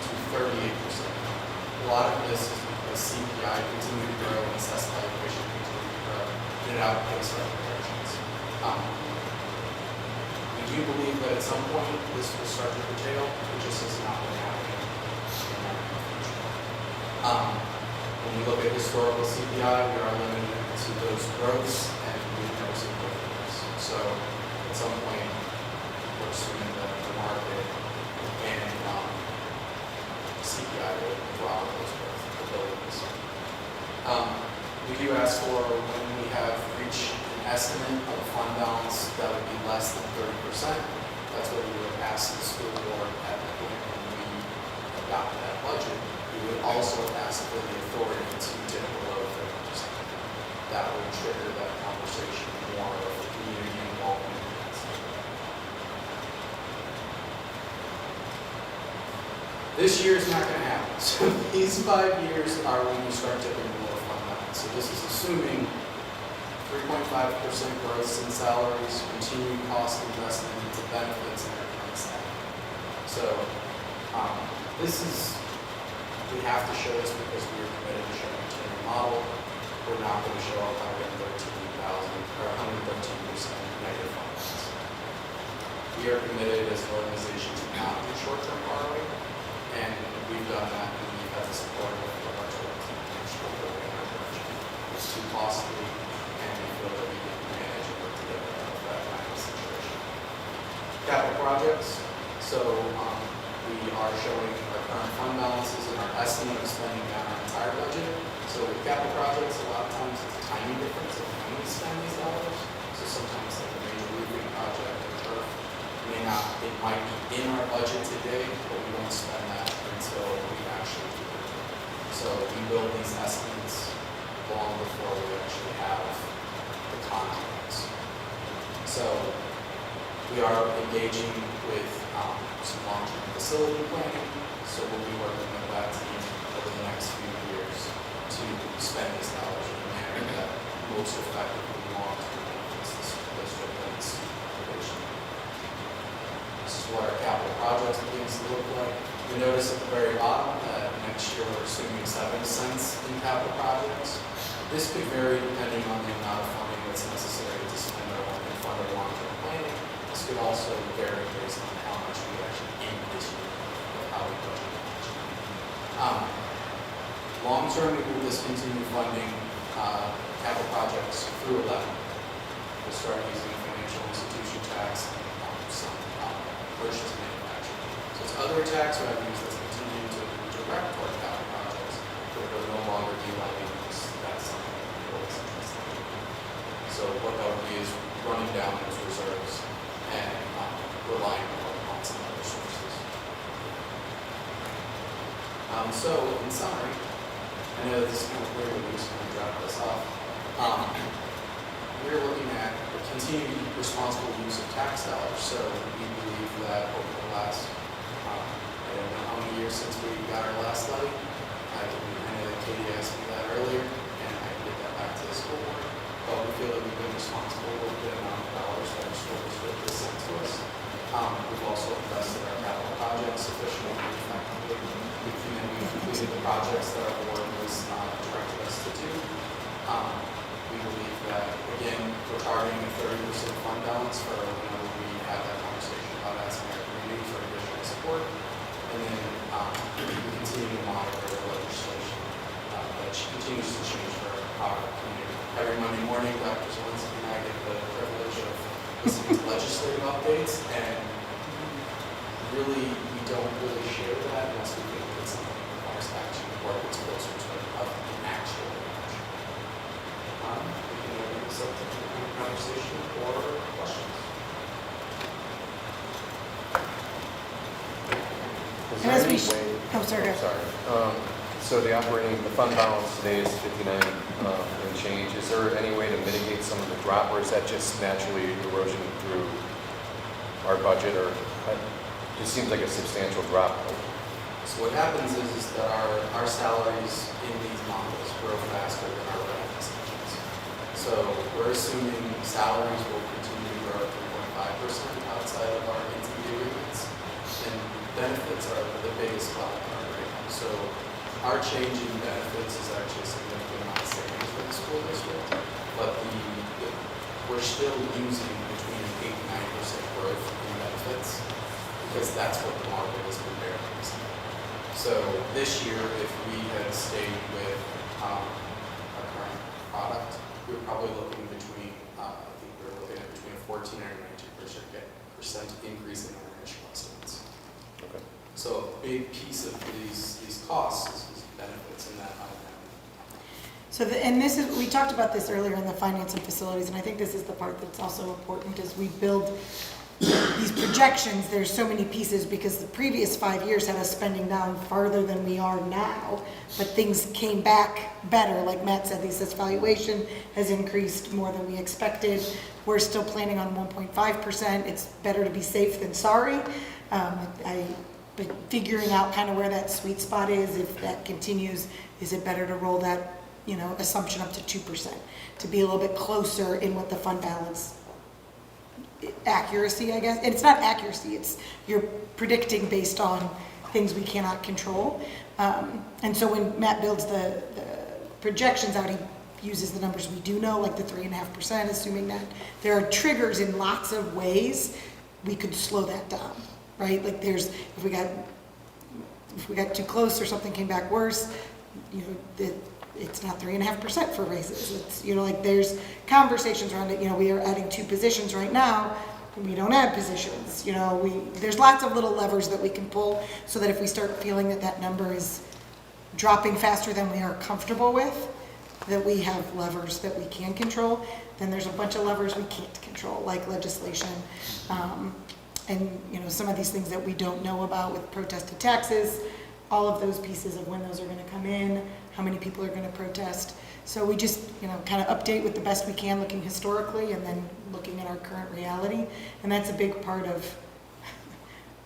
to 38%. A lot of this is because CPI continued to grow and assessed valuation continued to grow, and it outpaced our projections. We do believe that at some point this will start to curtail, it just has not been happening in our future. When we look at historical CPI, we are limited to those growths, and we've never seen growth in this. So at some point, we're assuming that the market and CPI will draw those growth abilities. We do ask for when we have reached an estimate of a fund balance that would be less than 30%. That's what we would ask the school board at the point when we adopt that budget. We would also ask for the authority to dip below 30%. That would trigger that conversation more of the community involvement. This year is not going to happen. So these 5 years are when we start dipping below fund balance. So this is assuming 3.5% growth in salaries, continued cost investment into benefits and our current staff. So this is, we have to show this because we are committed to showing a team model. We're not going to show 113% negative funds. We are committed as an organization to not do short-term borrowing, and we've done that, and we've had the support of our team to make sure that we're in our direction. It's too costly, and we feel that we can manage and work together out of that kind of situation. Capital projects. So we are showing our current fund balances and our estimate of spending down our entire budget. So with capital projects, a lot of times it's a tiny difference of when we spend these dollars. So sometimes like a major roofing project or turf it might be in our budget today, but we won't spend that until we actually do it. So we build these estimates long before we actually have the contracts. So we are engaging with some long-term facility planning, so we'll be working with that team over the next few years to spend these dollars in a manner that most effectively long-term benefits this district and its population. This is what our capital projects begins to look like. You notice at the very bottom that next year we're assuming 7 cents in capital projects. This could vary depending on the amount of funding that's necessary to spend and fund our long-term planning. This could also vary based on how much we actually aim this year of how we budget. Long-term, we will discontinue funding capital projects through 11. We'll start using financial institution tax and some purchase manufacturing. So it's other tax revenues that's continuing to direct toward capital projects, but will no longer be levied because that's something that people is interested in. So what that would be is running down those reserves and relying on some other sources. So in summary, I know this is kind of weird, but we're just going to wrap this off. We're looking at the continued responsible use of tax dollars. So we believe that over the last, I don't know how many years since we got our last levy, I think we've projects that our board was directed us to do. We believe that, again, we're targeting a 30% fund balance for whenever we have that conversation about asking our community for additional support. And then we continue to monitor the legislation that continues to change for our community. Every Monday morning, Dr. Zelensky and I get the privilege of listening to legislative updates, and really, we don't really share that unless we think it's something that requires action or it's closer to an actual action. We can open this up to conversation or questions. Is there any way? Oh, sorry. So the fund balance today is 59 and change. Is there any way to mitigate some of the drop, or is that just naturally erosion through our budget, or it just seems like a substantial drop? So what happens is that our salaries in these models grow faster than our revenue assumptions. So we're assuming salaries will continue to grow at 3.5% outside of our NTB agreements, and benefits are the biggest wild card right now. So our change in benefits is actually a significant amount of savings for the school district, but we're still using between 8 and 9% growth in benefits because that's what the market is preparing us. So this year, if we had stayed with our current product, we were probably looking between, I think we were looking at between a 14 and a 19% increase in our initial estimates. Okay. So a big piece of these costs is benefits in that item. So, and this is, we talked about this earlier in the finance and facilities, and I think this is the part that's also important as we build these projections. There's so many pieces because the previous 5 years had us spending down farther than we are now, but things came back better. Like Matt said, this valuation has increased more than we expected. We're still planning on 1.5%. It's better to be safe than sorry. But figuring out kind of where that sweet spot is, if that continues, is it better to roll that, assumption up to 2% to be a little bit closer in what the fund balance accuracy, I guess. And it's not accuracy, it's you're predicting based on things we cannot control. And so when Matt builds the projections out, he uses the numbers we do know, like the 3.5%, assuming that there are triggers in lots of ways we could slow that down. Right? Like if we got too close or something came back worse, it's not 3.5% for raises. It's, like there's conversations around it. We are adding 2 positions right now. We don't add positions. There's lots of little levers that we can pull so that if we start feeling that number is dropping faster than we are comfortable with, that we have levers that we can control. Then there's a bunch of levers we can't control, like legislation. And some of these things that we don't know about with protested taxes, all of those pieces of when those are going to come in, how many people are going to protest. So we just kind of update with the best we can, looking historically and then looking at our current reality. And that's a big part of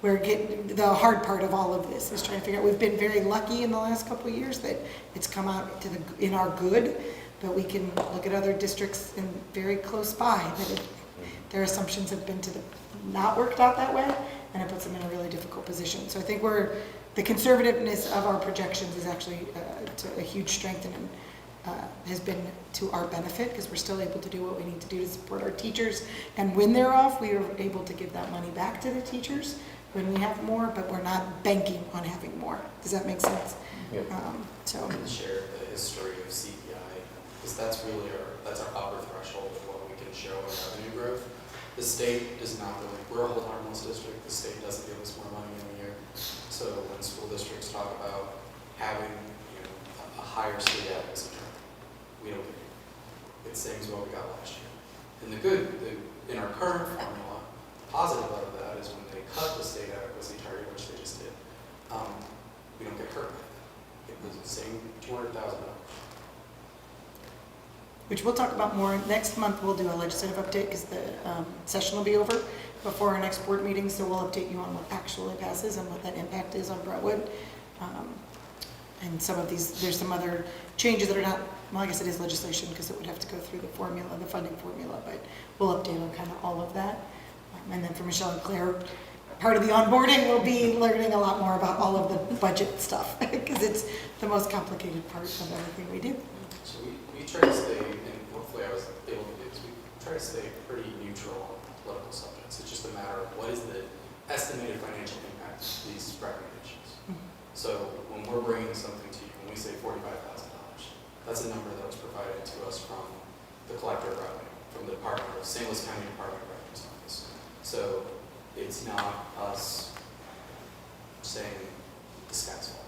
the hard part of all of this is trying to figure out. We've been very lucky in the last couple of years that it's come out in our good, but we can look at other districts in very close by that their assumptions have been not worked out that way, and it puts them in a really difficult position. So I think the conservativeness of our projections is actually a huge strength and has been to our benefit because we're still able to do what we need to do to support our teachers. And when they're off, we are able to give that money back to the teachers when we have more, but we're not banking on having more. Does that make sense? Yeah. So I'm going to share the history of CPI because that's really our upper threshold of what we can show in revenue growth. The state does not really, we're a hold harmless district, the state doesn't give us more money in a year. So when school districts talk about having a higher state adequacy term, we don't get it. It's the same as what we got last year. And in our current formula, positive out of that is when they cut the state adequacy target, which they just did, we don't get hurt by that. It was the same $200,000. Which we'll talk about more. Next month we'll do a legislative update because the session will be over before our next board meeting, so we'll update you on what actually passes and what that impact is on Brentwood. And some of these, there's some other changes that are not, well, I guess it is legislation because it would have to go through the formula, the funding formula, but we'll update on kind of all of that. And then for Michelle and Claire, part of the onboarding will be learning a lot more about all of the budget stuff, because it's the most complicated part of everything we do. So we try to stay, and hopefully I was able to do this, we try to stay pretty neutral on political subjects. It's just a matter of what is the estimated financial impact of these recommendations. So when we're bringing something to you, when we say $45,000, that's a number that was provided to us from the collector of revenue, from the St. Louis County Department of Revenue's office. So it's not us saying the sky's falling,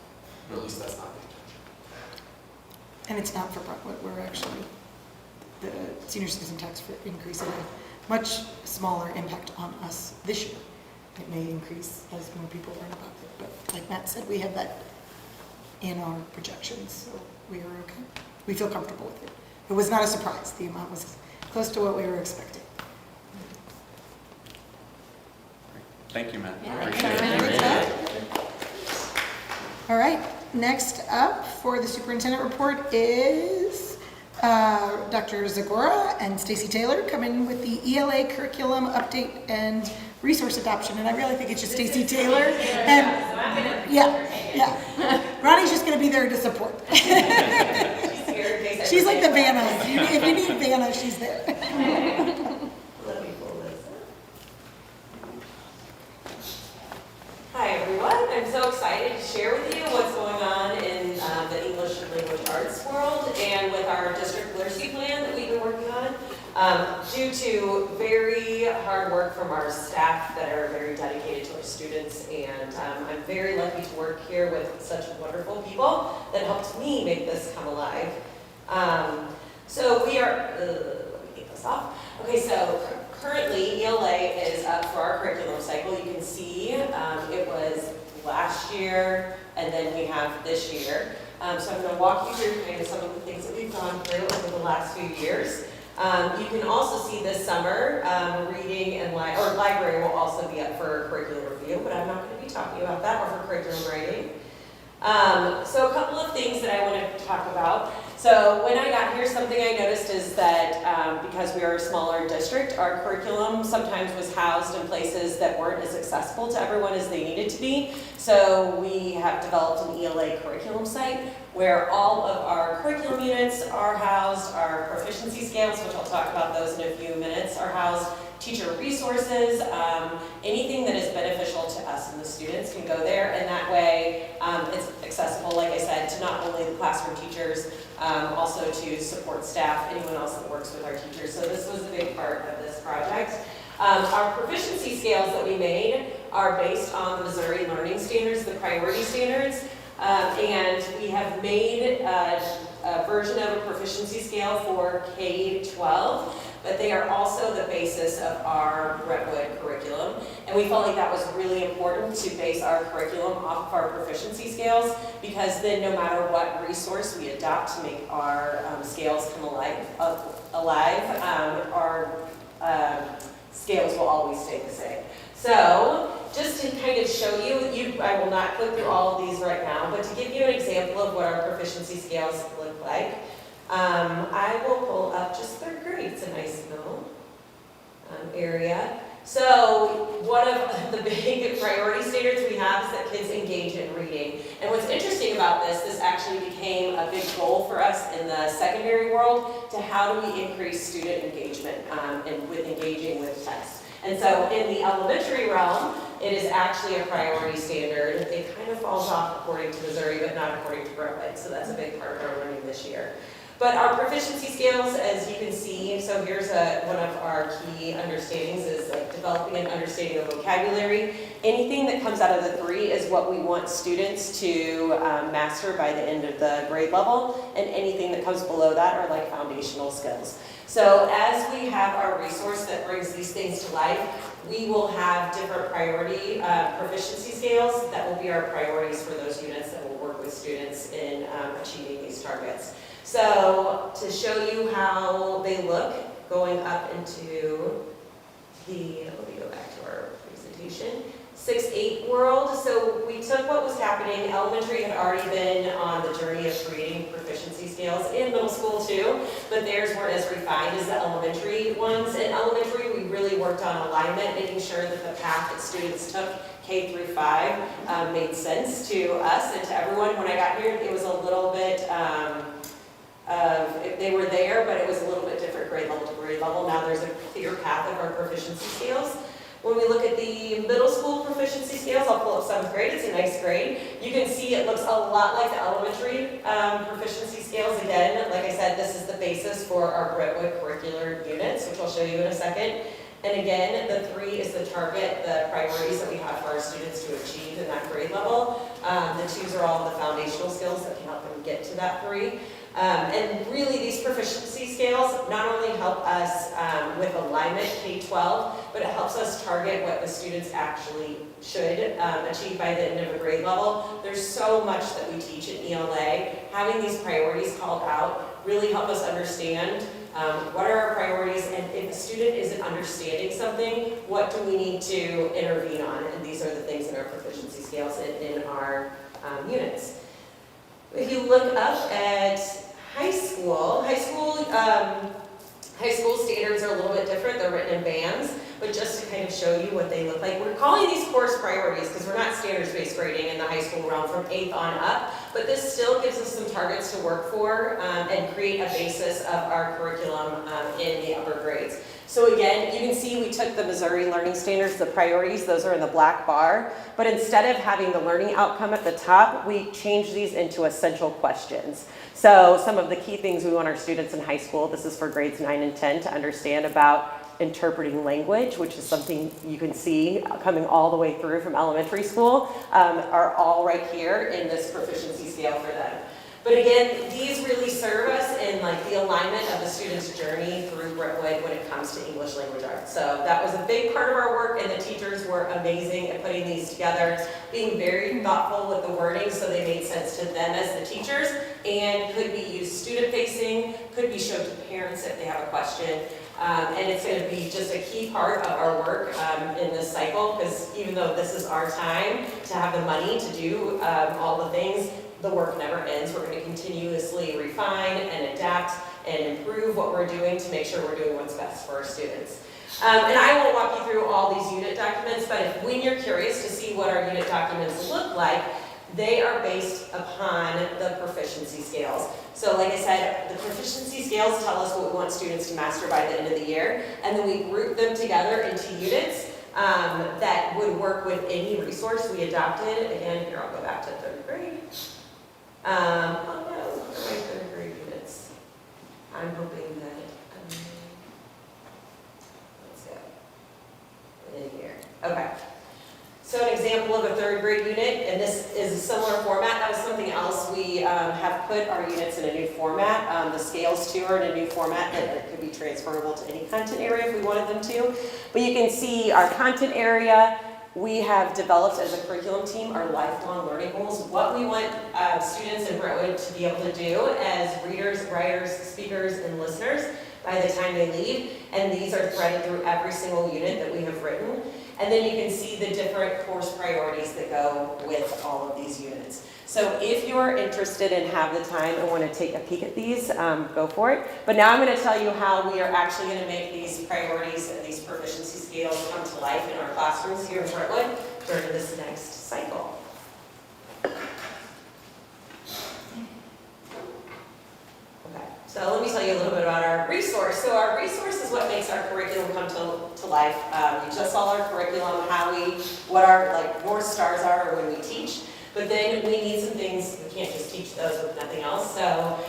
or at least that's not the intention. And it's not for Brentwood, we're actually, the senior citizen tax increase had a much smaller impact on us this year. It may increase as more people learn about it, but like Matt said, we have that in our projections, so we are okay. We feel comfortable with it. It was not a surprise. The amount was close to what we were expecting. Thank you, Matt. Yeah, Appreciate it. All right, next up for the superintendent report is Dr. Zagora and Stacy Taylor come in with the ELA curriculum update and resource adoption. And I really think it's just Stacy Taylor. And yeah. Ronnie's just going to be there to support. She's like the Vanna. If you need Vanna, she's there. Hi everyone, I'm so excited to share with you what's going on in the English language arts world and with our district literacy plan that we've been working on. Due to very hard work from our staff that are very dedicated to our students, and I'm very lucky to work here with such wonderful people that helped me make this come alive. So we are, let me get this off. Okay, so currently ELA is up for our curriculum cycle. You can see it was last year and then we have this year. So I'm going to walk you through kind of some of the things that we've gone through over the last few years. You can also see this summer, reading and library will also be up for curriculum review, but I'm not going to be talking about that, or for curriculum writing. So a couple of things that I want to talk about. So when I got here, something I noticed is that because we are a smaller district, our curriculum sometimes was housed in places that weren't as accessible to everyone as they needed to be. So we have developed an ELA curriculum site where all of our curriculum units are housed, our proficiency scales, which I'll talk about those in a few minutes, are housed, teacher resources, anything that is beneficial to us and the students can go there, and that way it's accessible, like I said, to not only the classroom teachers, also to support staff, anyone else that works with our teachers. So this was a big part of this project. Our proficiency scales that we made are based on the Missouri Learning Standards, the priority standards, and we have made a version of a proficiency scale for K-12, but they are also the basis of our Brentwood curriculum. And we felt like that was really important to base our curriculum off of our proficiency scales, because then no matter what resource we adopt to make our scales come alive, our scales will always stay the same. So just to kind of show you, I will not click through all of these right now, but to give you an example of what our proficiency scales look like, I will pull up just third grade. It's a nice little area. So one of the big priority standards we have is that kids engage in reading. And what's interesting about this actually became a big goal for us in the secondary world, to how do we increase student engagement and with engaging with text. And so in the elementary realm, it is actually a priority standard. It kind of falls off according to Missouri, but not according to Brentwood. So that's a big part of our learning this year. But our proficiency scales, as you can see, so here's one of our key understandings is like developing an understanding of vocabulary. Anything that comes out of the 3 is what we want students to master by the end of the grade level, and anything that comes below that are like foundational skills. So as we have our resource that brings these things to life, we will have different priority proficiency scales that will be our priorities for those units that will work with students in achieving these targets. So to show you how they look going up into the, let me go back to our presentation, 6-8 world. So we took what was happening. Elementary had already been on the journey of creating proficiency scales. In middle school too, but theirs weren't as refined as the elementary ones. In elementary, we really worked on alignment, making sure that the path that students took K through 5 made sense to us and to everyone. When I got here, it was a little bit they were there, but it was a little bit different grade level to grade level. Now there's a clear path of our proficiency scales. When we look at the middle school proficiency scales, I'll pull up 7th grade, it's a nice grade. You can see it looks a lot like the elementary proficiency scales. Again, like I said, this is the basis for our Brentwood curricular units, which I'll show you in a second. And again, the 3 is the target, the priorities that we have for our students to achieve in that grade level. The 2s are all the foundational skills that can help them get to that 3. And really these proficiency scales not only help us with alignment K-12, but it helps us target what the students actually should achieve by the end of a grade level. There's so much that we teach in ELA. Having these priorities called out really help us understand what are our priorities, and if a student isn't understanding something, what do we need to intervene on? And these are the things in our proficiency scales in our units. If you look up at high school standards are a little bit different. They're written in bands, but just to kind of show you what they look like. We're calling these course priorities because we're not standards-based grading in the high school realm from 8th on up, but this still gives us some targets to work for and create a basis of our curriculum in the upper grades. So again, you can see we took the Missouri Learning Standards, the priorities, those are in the black bar, but instead of having the learning outcome at the top, we changed these into essential questions. So some of the key things we want our students in high school, this is for grades 9 and 10, to understand about interpreting language, which is something you can see coming all the way through from elementary school, are all right here in this proficiency scale for them. But again, these really serve us in like the alignment of the student's journey through Brentwood when it comes to English language arts. So that was a big part of our work, and the teachers were amazing at putting these together, being very thoughtful with the wording so they made sense to them as the teachers and could be used student-facing, could be showed to parents if they have a question. And it's going to be just a key part of our work in this cycle, because even though this is our time to have the money to do all the things, the work never ends. We're going to continuously refine and adapt and improve what we're doing to make sure we're doing what's best for our students. And I won't walk you through all these unit documents, but when you're curious to see what our unit documents look like, they are based upon the proficiency scales. So like I said, the proficiency scales tell us what we want students to master by the end of the year, and then we group them together into units that would work with any resource we adopted. Again, here I'll go back to 3rd grade. Oh no, my 3rd grade units. I'm hoping that, let's go, in here. Okay. So an example of a 3rd grade unit, and this is a similar format. That was something else. We have put our units in a new format. The scales too are in a new format that could be transferable to any content area if we wanted them to. But you can see our content area. We have developed as a curriculum team our lifelong learning goals, what we want students in Brentwood to be able to do as readers, writers, speakers, and listeners by the time they leave. And these are threaded through every single unit that we have written. And then you can see the different course priorities that go with all of these units. So if you're interested and have the time and want to take a peek at these, go for it. But now I'm going to tell you how we are actually going to make these priorities and these proficiency scales come to life in our classrooms here in Brentwood during this next cycle. So let me tell you a little bit about our resource. So our resource is what makes our curriculum come to life. You just saw our curriculum, what our North Stars are when we teach. But then we need some things, we can't just teach those with nothing else. So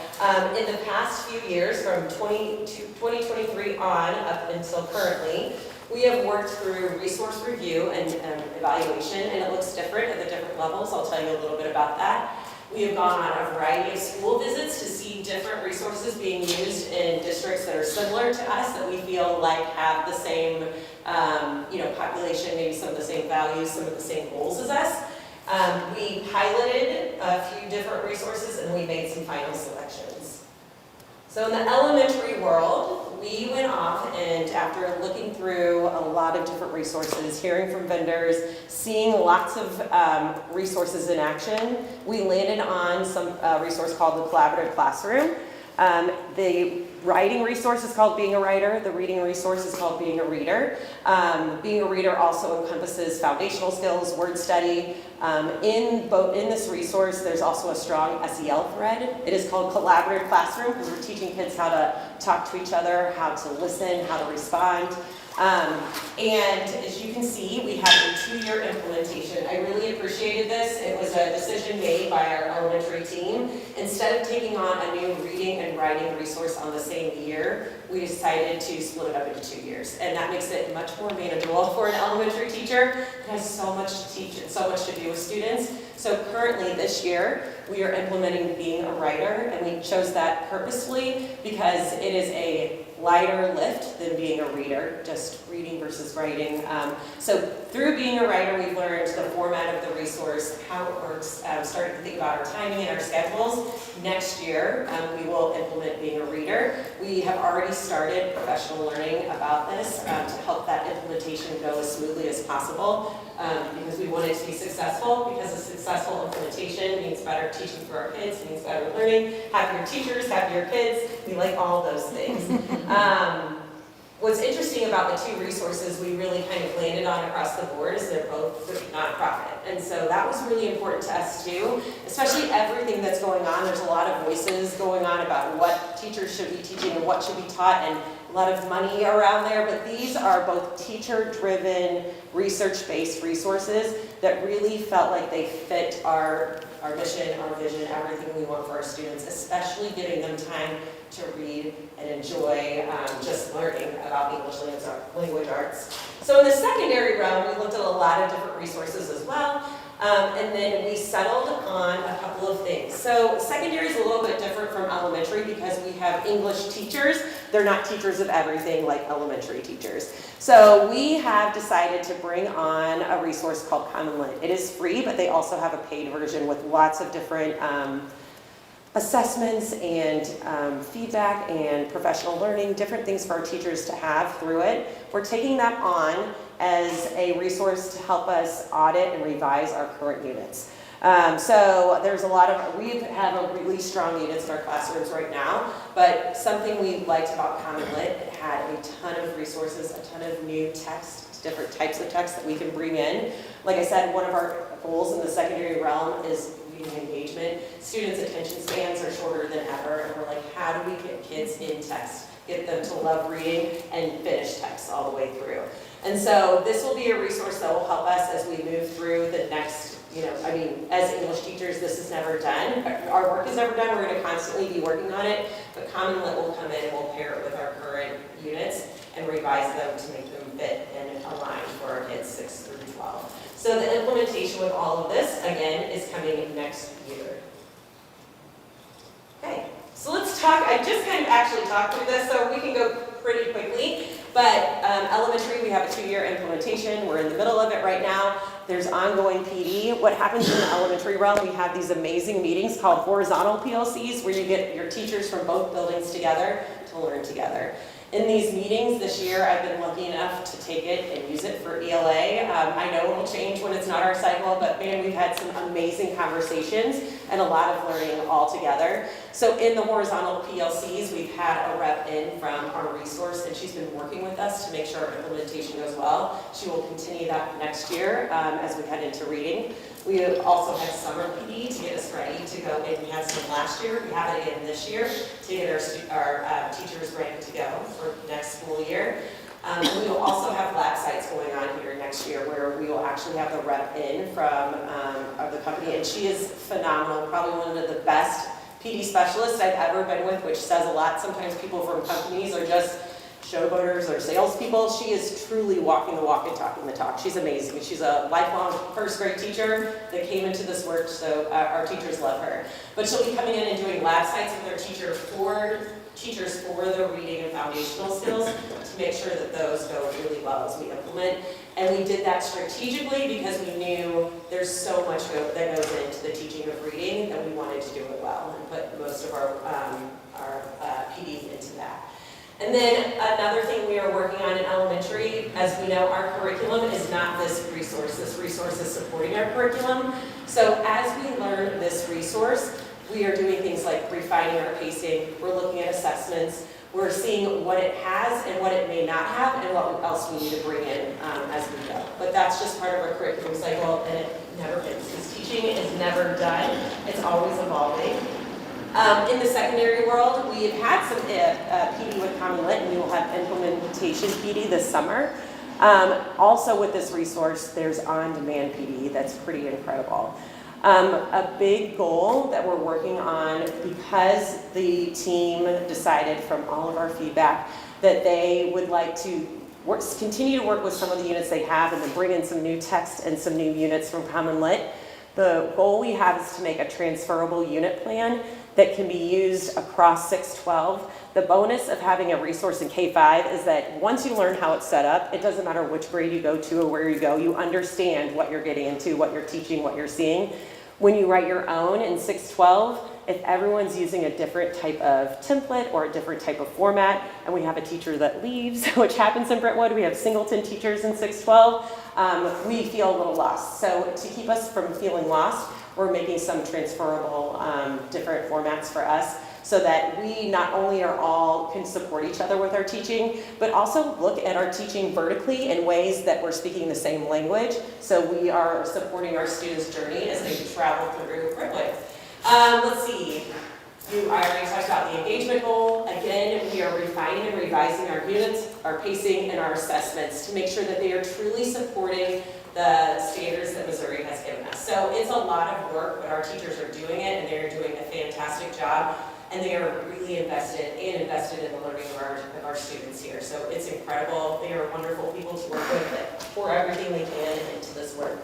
in the past few years, from 2023 on up until currently, we have worked through resource review and evaluation, and it looks different at the different levels. I'll tell you a little bit about that. We have gone on a variety of school visits to see different resources being used in districts that are similar to us, that we feel like have the same population, maybe some of the same values, some of the same goals as us. We piloted a few different resources and we made some final selections. So in the elementary world, we went off and after looking through a lot of different resources, hearing from vendors, seeing lots of resources in action, we landed on some resource called the Collaborative Classroom. The writing resource is called Being a Writer. The reading resource is called Being a Reader. Being a reader also encompasses foundational skills, word study. In this resource, there's also a strong SEL thread. It is called Collaborative Classroom because we're teaching kids how to talk to each other, how to listen, how to respond. And as you can see, we have a 2-year implementation. I really appreciated this. It was a decision made by our elementary team. Instead of taking on a new reading and writing resource on the same year, we decided to split it up into 2 years. And that makes it much more manageable for an elementary teacher. It has so much to teach and so much to do with students. So currently this year, we are implementing Being a Writer, and we chose that purposefully because it is a lighter lift than being a reader, just reading versus writing. So through Being a Writer, we've learned the format of the resource, how it works, started to think about our timing and our schedules. Next year, we will implement Being a Reader. We have already started professional learning about this to help that implementation go as smoothly as possible because we want it to be successful, because a successful implementation means better teaching for our kids, means better learning, happier teachers, happier kids. We like all those things. What's interesting about the 2 resources we really kind of landed on across the board is they're both nonprofit. And so that was really important to us too, especially everything that's going on. There's a lot of voices going on about what teachers should be teaching and what should be taught, and a lot of money around there, but these are both teacher-driven, research-based resources that really felt like they fit our mission, our vision, everything we want for our students, especially giving them time to read and enjoy just learning about English language arts. So in the secondary realm, we looked at a lot of different resources as well, and then we settled on a couple of things. So secondary is a little bit different from elementary because we have English teachers. They're not teachers of everything like elementary teachers. So we have decided to bring on a resource called Common Lit. It is free, but they also have a paid version with lots of different assessments and feedback and professional learning, different things for our teachers to have through it. We're taking that on as a resource to help us audit and revise our current units. So there's a lot of, we have a really strong units in our classrooms right now, but something we liked about Common Lit, it had a ton of resources, a ton of new text, different types of text that we can bring in. Like I said, one of our goals in the secondary realm is reading engagement. Students' attention spans are shorter than ever, and we're like, how do we get kids in text, get them to love reading and finish text all the way through? And so this will be a resource that will help us as we move through the next, as English teachers, this is never done. Our work is never done. We're going to constantly be working on it, but Common Lit will come in and we'll pair it with our current units and revise them to make them fit and align for our kids 6 through 12. So the implementation with all of this, again, is coming next year. Okay, so let's talk. I just kind of actually talked through this, so we can go pretty quickly. But elementary, we have a 2-year implementation. We're in the middle of it right now. There's ongoing PD. What happens in the elementary realm, we have these amazing meetings called horizontal PLCs where you get your teachers from both buildings together to learn together. In these meetings this year, I've been lucky enough to take it and use it for ELA. I know it will change when it's not our cycle, but man, we've had some amazing conversations and a lot of learning all together. So in the horizontal PLCs, we've had a rep in from our resource, and she's been working with us to make sure our implementation goes well. She will continue that next year as we head into reading. We also had summer PD to get us ready to go in. We had some last year. We have it again this year to get our teachers ready to go for next school year. We will also have lab sites going on here next year where we will actually have the rep in from the company, and she is phenomenal, probably one of the best PD specialists I've ever been with, which says a lot. Sometimes people from companies are just showboaters or salespeople. She is truly walking the walk and talking the talk. She's amazing. She's a lifelong first grade teacher that came into this work, so our teachers love her. But she'll be coming in and doing lab sites with our teachers for the reading and foundational skills to make sure that those go really well as we implement. And we did that strategically because we knew there's so much that goes into the teaching of reading that we wanted to do it well and put most of our PD into that. And then another thing we are working on in elementary, as we know, our curriculum is not this resource. This resource is supporting our curriculum. So as we learn this resource, We are doing things like refining our pacing, we're looking at assessments, we're seeing what it has and what it may not have and what else we need to bring in as we go. But that's just part of our curriculum cycle, and it never ends, because teaching is never done, it's always evolving. In the secondary world, we've had some PD with Common Lit, and we will have implementation PD this summer. Also with this resource, there's on-demand PD that's pretty incredible. A big goal that we're working on, because the team decided from all of our feedback that they would like to continue to work with some of the units they have and then bring in some new text and some new units from Common Lit. The goal we have is to make a transferable unit plan that can be used across 612. The bonus of having a resource in K-5 is that once you learn how it's set up, it doesn't matter which grade you go to or where you go, you understand what you're getting into, what you're teaching, what you're seeing. When you write your own in 612, if everyone's using a different type of template or a different type of format, and we have a teacher that leaves, which happens in Brentwood, we have singleton teachers in 612, we feel a little lost. So to keep us from feeling lost, we're making some transferable different formats for us, so that we not only can support each other with our teaching, but also look at our teaching vertically in ways that we're speaking the same language, so we are supporting our students' journey as they travel through Brentwood. Let's see, I already talked about the engagement goal. Again, we are refining and revising our units, our pacing, and our assessments to make sure that they are truly supporting the standards that Missouri has given us. So it's a lot of work, but our teachers are doing it, and they're doing a fantastic job, and they are really invested in the learning of our students here. So it's incredible. They are wonderful people to work with that pour everything they can into this work.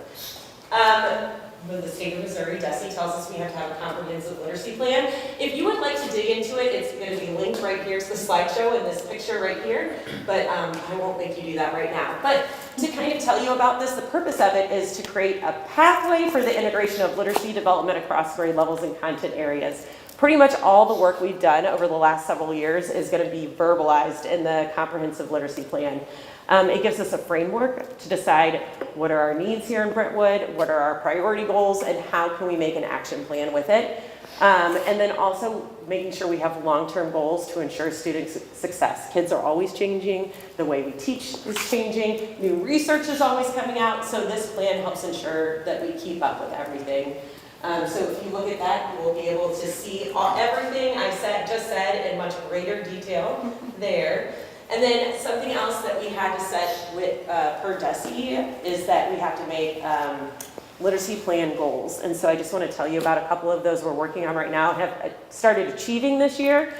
With the state of Missouri, DESE tells us we have to have a comprehensive literacy plan. If you would like to dig into it, it's going to be linked right here to the slideshow in this picture right here, but I won't make you do that right now. But to kind of tell you about this, the purpose of it is to create a pathway for the integration of literacy development across grade levels and content areas. Pretty much all the work we've done over the last several years is going to be verbalized in the comprehensive literacy plan. It gives us a framework to decide what are our needs here in Brentwood, what are our priority goals, and how can we make an action plan with it. And then also making sure we have long-term goals to ensure student success. Kids are always changing, the way we teach is changing, new research is always coming out, so this plan helps ensure that we keep up with everything. So if you look at that, you will be able to see everything I just said in much greater detail there. And then something else that we had to set with per DESE is that we have to make literacy plan goals. And so I just want to tell you about a couple of those we're working on right now and have started achieving this year.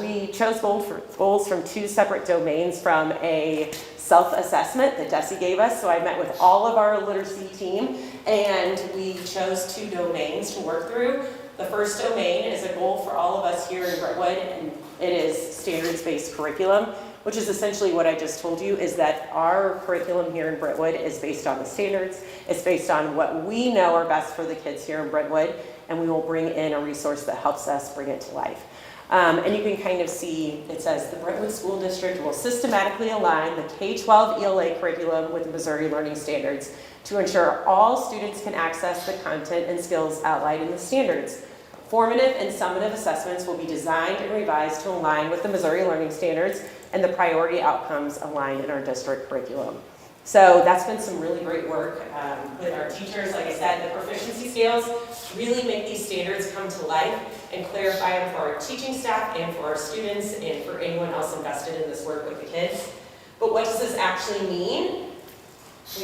We chose goals from 2 separate domains from a self-assessment that DESE gave us. So I met with all of our literacy team, and we chose 2 domains to work through. The first domain is a goal for all of us here in Brentwood, and it is standards-based curriculum, which is essentially what I just told you, is that our curriculum here in Brentwood is based on the standards. It's based on what we know are best for the kids here in Brentwood, and we will bring in a resource that helps us bring it to life. And you can kind of see, it says, the Brentwood School District will systematically align the K-12 ELA curriculum with the Missouri Learning Standards to ensure all students can access the content and skills outlined in the standards. Formative and summative assessments will be designed and revised to align with the Missouri Learning Standards and the priority outcomes aligned in our district curriculum. So that's been some really great work with our teachers. Like I said, the proficiency scales really make these standards come to life and clarify them for our teaching staff and for our students and for anyone else invested in this work with the kids. But what does this actually mean?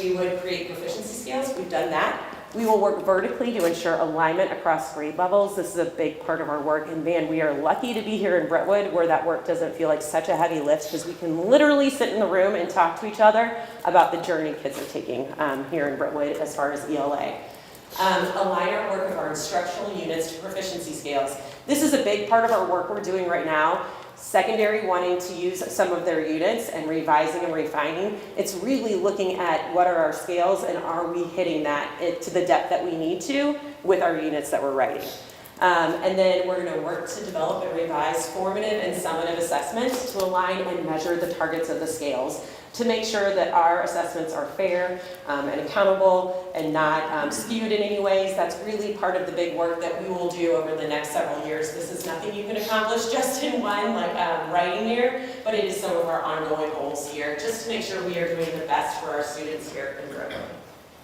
We would create proficiency scales. We've done that. We will work vertically to ensure alignment across grade levels. This is a big part of our work, and man, we are lucky to be here in Brentwood where that work doesn't feel like such a heavy lift, because we can literally sit in the room and talk to each other about the journey kids are taking here in Brentwood as far as ELA. Align our work of our instructional units to proficiency scales. This is a big part of our work we're doing right now. Secondary wanting to use some of their units and revising and refining. It's really looking at what are our scales and are we hitting that to the depth that we need to with our units that we're writing. And then we're going to work to develop and revise formative and summative assessments to align and measure the targets of the scales to make sure that our assessments are fair and accountable and not skewed in any ways. That's really part of the big work that we will do over the next several years. This is nothing you can accomplish just in one writing year, but it is some of our ongoing goals here, just to make sure we are doing the best for our students here in Brentwood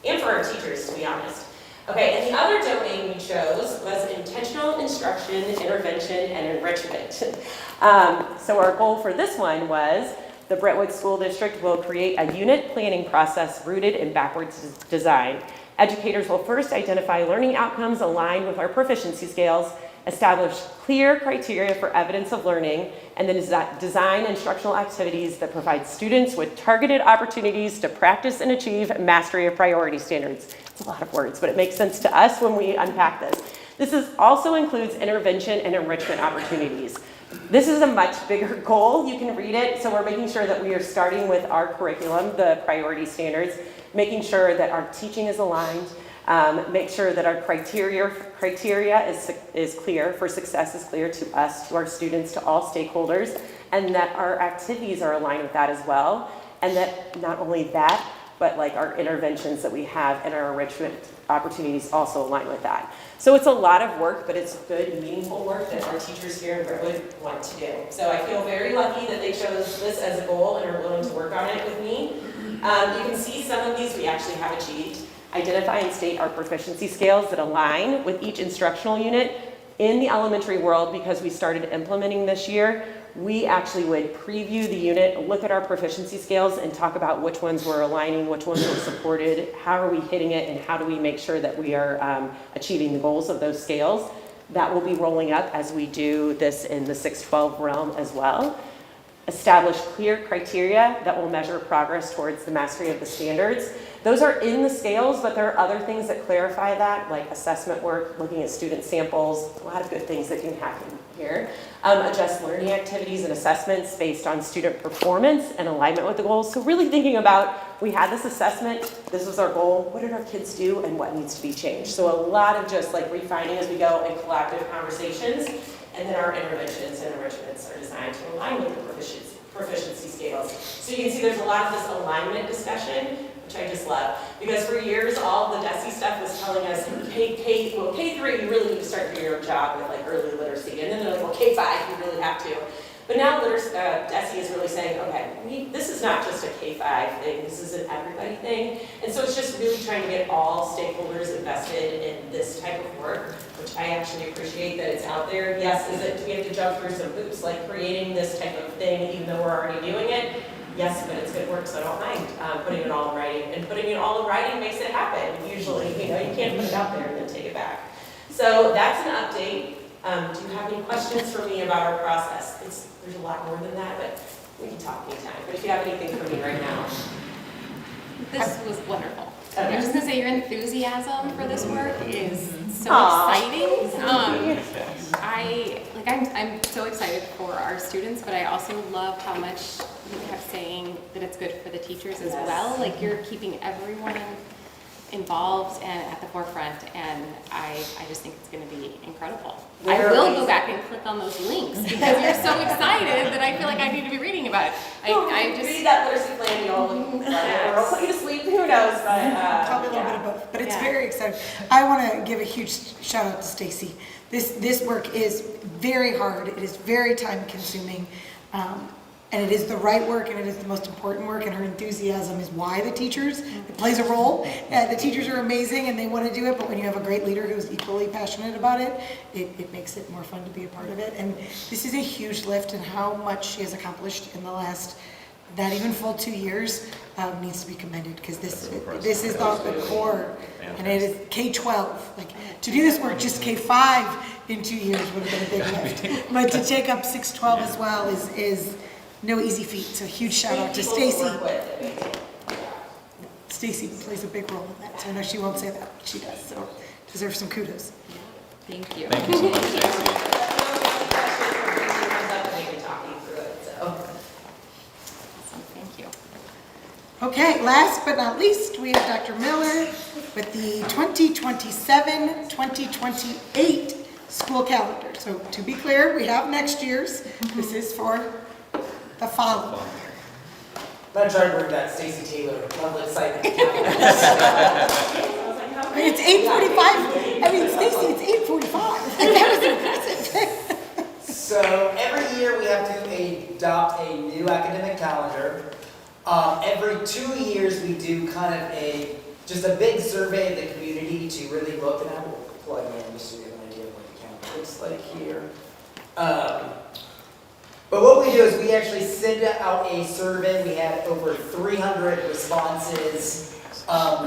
and for our teachers, to be honest. Okay, and the other domain we chose was intentional instruction, intervention, and enrichment. So our goal for this one was the Brentwood School District will create a unit planning process rooted in backwards design. Educators will first identify learning outcomes aligned with our proficiency scales, establish clear criteria for evidence of learning, and then design instructional activities that provide students with targeted opportunities to practice and achieve mastery of priority standards. It's a lot of words, but it makes sense to us when we unpack this. This also includes intervention and enrichment opportunities. This is a much bigger goal. You can read it. So we're making sure that we are starting with our curriculum, the priority standards, making sure that our teaching is aligned, make sure that our criteria is clear, for success is clear to us, to our students, to all stakeholders, and that our activities are aligned with that as well. And that not only that, but like our interventions that we have and our enrichment opportunities also align with that. So it's a lot of work, but it's good, meaningful work that our teachers here in Brentwood want to do. So I feel very lucky that they chose this as a goal and are willing to work on it with me. You can see some of these we actually have achieved. Identify and state our proficiency scales that align with each instructional unit. In the elementary world, because we started implementing this year, we actually would preview the unit, look at our proficiency scales, and talk about which ones were aligning, which ones were supported, how are we hitting it, and how do we make sure that we are achieving the goals of those scales. That will be rolling up as we do this in the 6-12 realm as well. Establish clear criteria that will measure progress towards the mastery of the standards. Those are in the scales, but there are other things that clarify that, like assessment work, looking at student samples, a lot of good things that can happen here. Adjust learning activities and assessments based on student performance and alignment with the goals. So really thinking about, we had this assessment, this was our goal, what did our kids do and what needs to be changed? So a lot of just like refining as we go and collaborative conversations. And then our interventions and enrichments are designed to align with the proficiency scales. So you can see there's a lot of this alignment discussion, which I just love. Because for years, all the DESE stuff was telling us, K3, you really need to start doing your job with like early literacy. And then they're like, well, K5, you really have to. But now DESE is really saying, okay, this is not just a K5 thing, this is an everybody thing. And so it's just really trying to get all stakeholders invested in this type of work, which I actually appreciate that it's out there. Yes, do we have to jump through some hoops, like creating this type of thing, even though we're already doing it? Yes, but it's good work, so I don't mind putting it all in writing. And putting it all in writing makes it happen. Usually, you can't put it out there and then take it back. So that's an update. Do you have any questions for me about our process? There's a lot more than that, but we can talk anytime. But if you have anything for me right now. This was wonderful. Okay. I'm just gonna say your enthusiasm for this work is so exciting. I'm so excited for our students, but I also love how much you kept saying that it's good for the teachers as well. Like you're keeping everyone involved and at the forefront, and I just think it's going to be incredible. I will go back and click on those links because you're so excited that I feel like I need to be reading about it. I just read that literacy plan, you'll put you to sleep. Who knows? But probably a little bit of both. But it's very exciting. I want to give a huge shout out to Stacy. This work is very hard. It is very time consuming. And it is the right work, and it is the most important work, and her enthusiasm is why the teachers, it plays a role. The teachers are amazing, and they want to do it, but when you have a great leader who's equally passionate about it, it makes it more fun to be a part of it. And this is a huge lift, and how much she has accomplished in the last, not even full 2 years, needs to be commended, because this is the core, and it is K-12. Like, to do this work, just K-5 in 2 years would have been a big lift. But to take up 6-12 as well is no easy feat. So huge shout out to Stacy. Stacy plays a big role in that. So I know she won't say that, but she does. So deserves some kudos. Thank you. Thank you so much, Stacy. Thank you. Okay, last but not least, we have Dr. Miller with the 2027-2028 school calendar. So to be clear, we have next year's. This is for the following year. I'm gonna try to bring that Stacey Taylor level excitement calendar. It's 8:45. I mean, Stacy, it's 8:45. That was impressive. So every year we have to adopt a new academic calendar. Every 2 years we do kind of just a big survey of the community to really look, and I will plug in just so you have an idea of what the calendar looks like here. But what we do is we actually send out a survey. We had over 300 responses.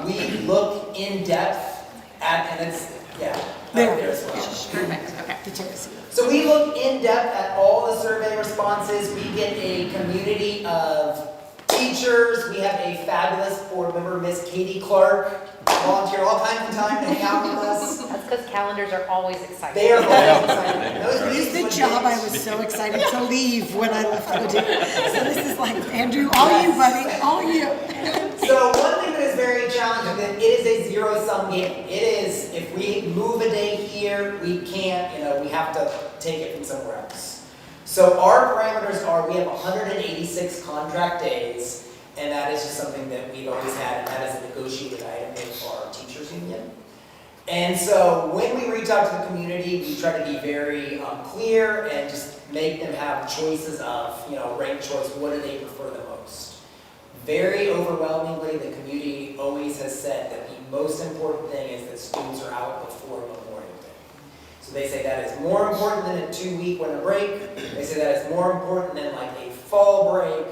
We look in depth at, and it's, yeah, there as well. Perfect, okay. So we look in depth at all the survey responses. We get a community of teachers. We have a fabulous board member, Miss Katie Clark, volunteer all kinds of time to hang out with us. That's because calendars are always exciting. They are always exciting. This is the job I was so excited to leave when I left Woodie. So this is like, Andrew, all you, buddy, all you. So one thing that is very challenging, that it is a zero-sum game. It is, if we move a day here, we can't, we have to take it from somewhere else. So our parameters are, we have 186 contract days, and that is just something that we've always had, and that is a negotiated item with our teachers union. And so when we reach out to the community, we try to be very clear and just make them have choices of, ranked choice, what do they prefer the most. Very overwhelmingly, the community always has said that the most important thing is that students are out before Memorial Day. So they say that is more important than a 2-week winter break. They say that is more important than like a fall break.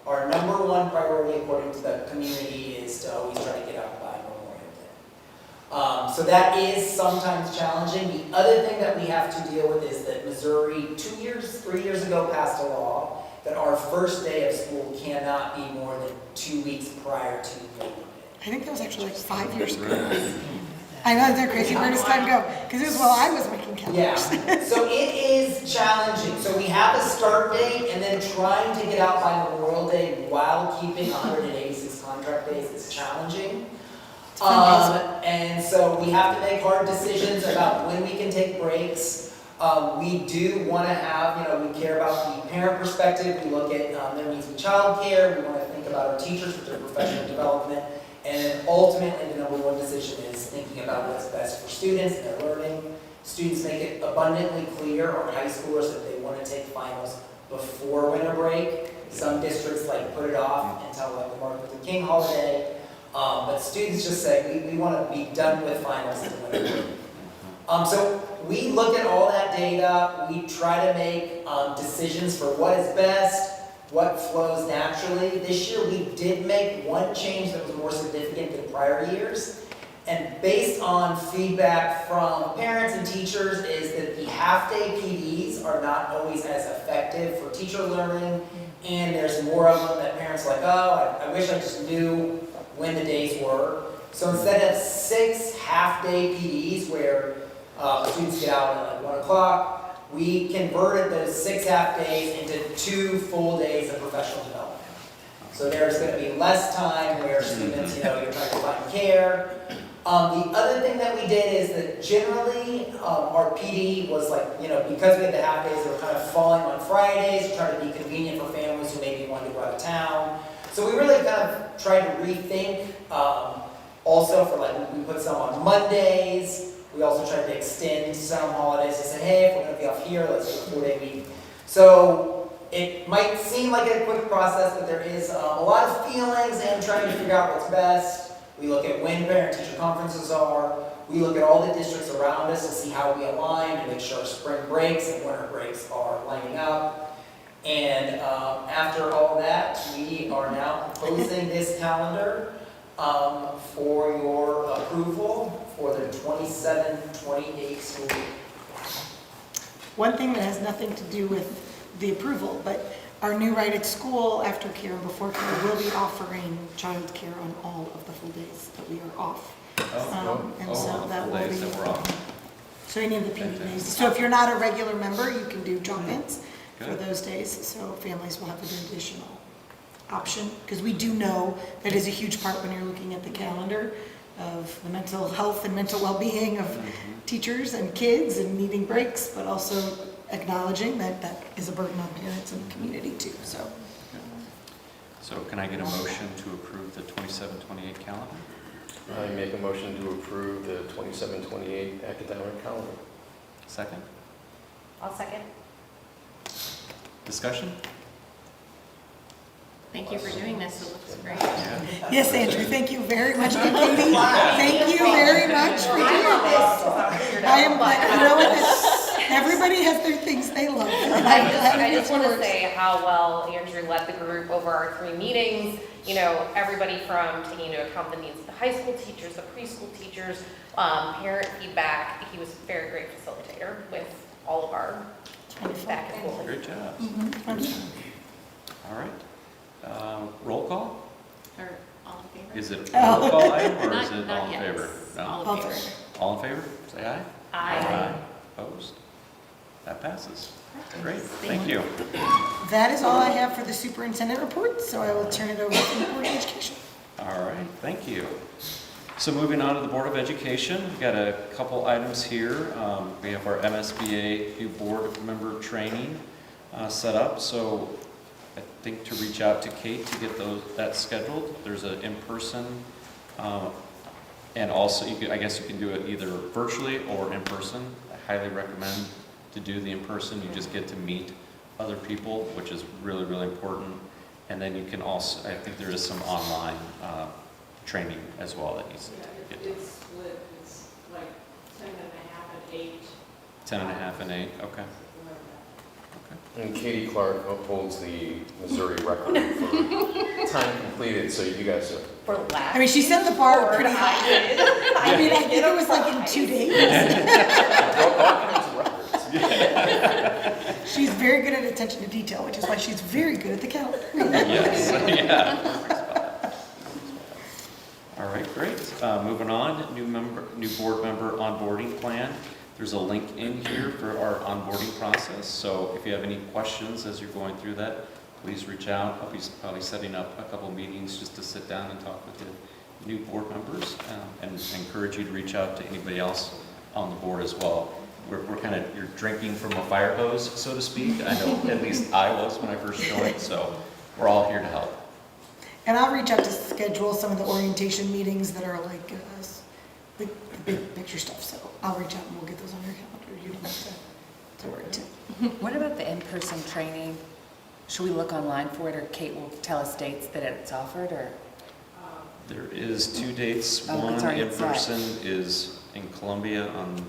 Our number one priority, according to the community, is to always try to get out by Memorial Day. So that is sometimes challenging. The other thing that we have to deal with is that Missouri, 3 years ago, passed a law that our first day of school cannot be more than 2 weeks prior to Labor Day. I think that was actually like 5 years ago. I know, they're crazy. Where does time go? Because it was while I was making calendars. Yeah, so it is challenging. So we have a start date, and then trying to get out by Memorial Day while keeping 186 contract days is challenging. And so we have to make hard decisions about when we can take breaks. We do want to have, we care about the parent perspective. We look at their needs with childcare. We want to think about our teachers with their professional development. And then ultimately, the number one decision is thinking about what's best for students and their learning. Students make it abundantly clear, or high schoolers, that they want to take finals before winter break. Some districts put it off until the Martin Luther King holiday. But students just say, we want to be done with finals in winter break. So we look at all that data. We try to make decisions for what is best, what flows naturally. This year we did make one change that was more significant than prior years. And based on feedback from parents and teachers is that the half-day PDs are not always as effective for teacher learning. And there's more of them that parents are like, oh, I wish I just knew when the days were. So instead of 6 half-day PDs where students get out at 1 o'clock, we converted those 6 half days into 2 full days of professional development. So there's going to be less time where students, you're trying to find care. The other thing that we did is that generally our PD was because we had the half days, they were kind of falling on Fridays, trying to be convenient for families who maybe wanted to go out of town. So we really kind of tried to rethink also for we put some on Mondays. We also tried to extend some holidays to say, hey, if we're going to be off here, let's do a 4-day week. So it might seem like a quick process, but there is a lot of feelings and trying to figure out what's best. We look at when parent-teacher conferences are. We look at all the districts around us to see how we align to make sure spring breaks and winter breaks are lining up. And after all that, we are now proposing this calendar for your approval for the 27-28 school year. One thing that has nothing to do with the approval, but our new Right at School after care and before care will be offering child care on all of the full days that we are off. So that will be, so any of the PD days. So if you're not a regular member, you can do drop-ins for those days. So families will have an additional option, because we do know that is a huge part when you're looking at the calendar. of the mental health and mental well-being of teachers and kids and needing breaks, but also acknowledging that that is a burden on parents and the community too, so. So can I get a motion to approve the 27-28 calendar? I make a motion to approve the 27-28 academic calendar. Second? I'll second. Discussion? Thank you for doing this, it looks great. Yes, Andrew, thank you very much, and Katie, thank you very much for doing this. I am glad, you know what, everybody has their things they love. and I'm glad I it just want to works. say how well Andrew led the group over our 3 meetings. You know, everybody from taking into account the needs of the high school teachers, the preschool teachers, parent feedback. He was a very great facilitator with all of our back and forth. Great job. Mhm. All right. Roll call? Or all in favor? Is it a roll call item or is it Not all in yet. favor? No. All in favor. All in favor? Say aye. Aye. Opposed? That passes. Great, thank you. That is all I have for the superintendent report, so I will turn it over to the Board of Education. All right, thank you. So moving on to the Board of Education, we've got a couple items here. We have our MSBA new board member training set up. So I think to reach out to Kate to get that scheduled. There's an in-person, and also I guess you can do it either virtually or in person. I highly recommend to do the in-person. You just get to meet other people, which is really, really important. And then you can also, I think there is some online training as well that needs to get done. It's split, it's like 10.5 and 8. 10.5 and 8, okay. And Katie Clark holds the Missouri record for time completed, so you guys are. For last. I mean, she set the bar pretty high. I did. I mean, I think it was like in 2 days. She's very good at attention to detail, which is why she's very good at the calendar. Yes, yeah. All right, great. Moving on, new board member onboarding plan. There's a link in here for our onboarding process. So if you have any questions as you're going through that, please reach out. I'll be probably setting up a couple meetings just to sit down and talk with the new board members, and encourage you to reach out to anybody else on the board as well. We're kind of, you're drinking from a fire hose, so to speak. I know at least I was when I first joined, so we're all here to help. And I'll reach out to schedule some of the orientation meetings that are like the big picture stuff. So I'll reach out and we'll get those on your calendar. You don't have to worry too. What about the in-person training? Should we look online for it, or Kate will tell us dates that it's offered, or? There is 2 dates. Oh, One it's already in set. person is in Columbia on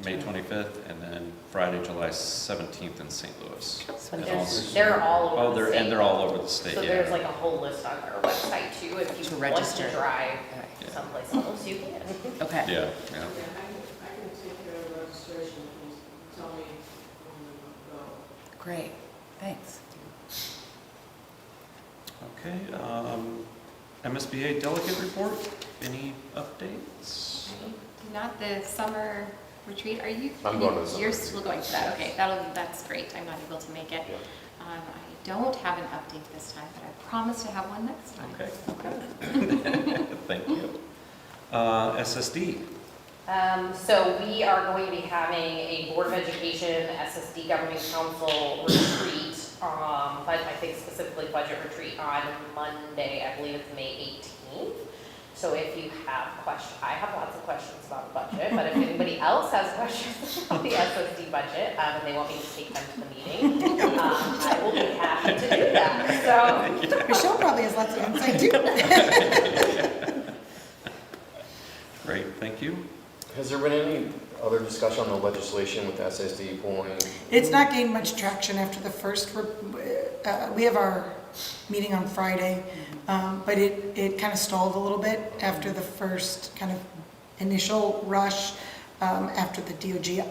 May 25th, and then Friday, July 17th in St. Louis. So And they're all over the state. And they're all over the state, So yeah. there's like a whole list on our website too. If you To want register. to drive Yeah. someplace else, you can. Okay. Yeah, yeah. I can take care of registration if you tell me when we go. Great, thanks. Okay, MSBA delegate report, any updates? Not the summer retreat, are you? I'm going to the summer You're retreat. still going to that, okay, that's great, I'm not able to make it. Yeah. I don't have an update this time, but I promise to have one next time. Okay. Thank you. SSD. So we are going to be having a Board of Education SSD Governing Council retreat, but I think specifically budget retreat on Monday, I believe it's May 18th. So if you have questions, I have lots of questions about the budget, but if anybody else has questions about the SSD budget, and they want me to take them to the meeting, I will be happy to do that, so. Michelle probably has lots of insight too. Great, thank you. Has there been any other discussion on the legislation with SSD pooling? It's not gained much traction after the first, we have our meeting on Friday, but it kind of stalled a little bit after the first kind of initial rush, after the DOJ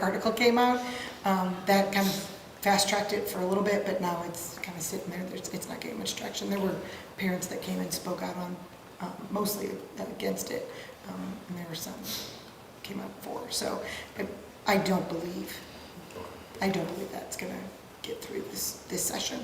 article came out. That kind of fast-tracked it for a little bit, but now it's kind of sitting there. It's not getting much traction. There were parents that came and spoke out on, mostly against it, and there were some came up for. So I don't believe that's going to get through this session.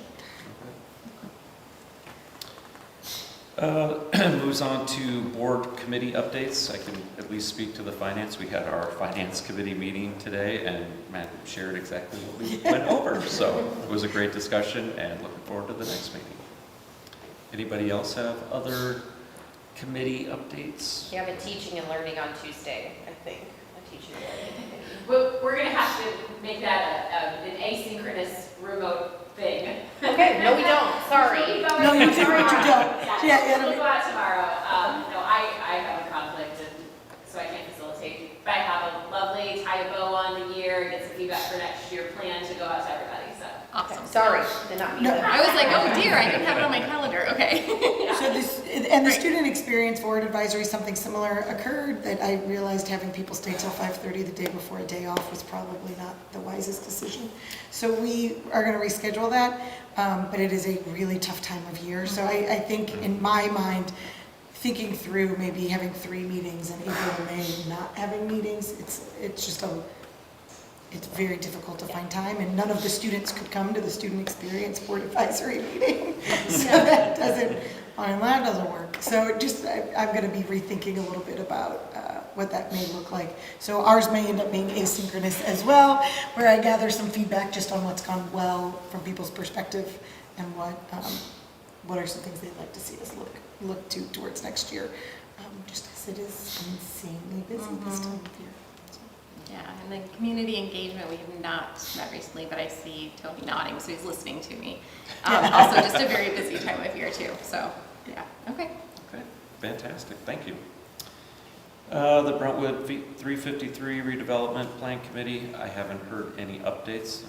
Moves on to board committee updates. I can at least speak to the finance. We had our finance committee meeting today, and Matt shared exactly what we went over. So it was a great discussion, and looking forward to the next meeting. Anybody else have other committee updates? You have a teaching and learning on Tuesday, I think. A teaching and learning committee. We're going to have to make that an asynchronous remote thing. Okay, no we don't, sorry. No, you do, but you don't. Yeah, We'll go out tomorrow. No, I have a conflict, and so I can't facilitate. But I have a lovely tie a bow on the year, get some feedback for next year, plan to go out to everybody, so. Awesome, sorry, did not mean No. that. I was like, oh dear, I didn't have it on my calendar, okay. So this, and the student experience board advisory, something similar occurred that I realized having people stay till 5:30 the day before a day off was probably not the wisest decision. So we are gonna reschedule that, but it is a really tough time of year. So I think in my mind, thinking through maybe having 3 meetings in April and May, not having meetings, it's very difficult to find time, and none of the students could come to the student experience board advisory meeting. So that doesn't work. So I'm going to be rethinking a little bit about what that may look like. So ours may end up being asynchronous as well, where I gather some feedback just on what's gone well from people's perspective, and what are some things they'd like to see us look to towards next year, just because it is insanely busy this time of year. Yeah, and then community engagement, we have not met recently, but I see Tony nodding, so he's listening to me. Also, just a very busy time of year too, so, yeah, okay. Okay, fantastic, thank you. The Brentwood 353 redevelopment plan committee, I haven't heard any updates.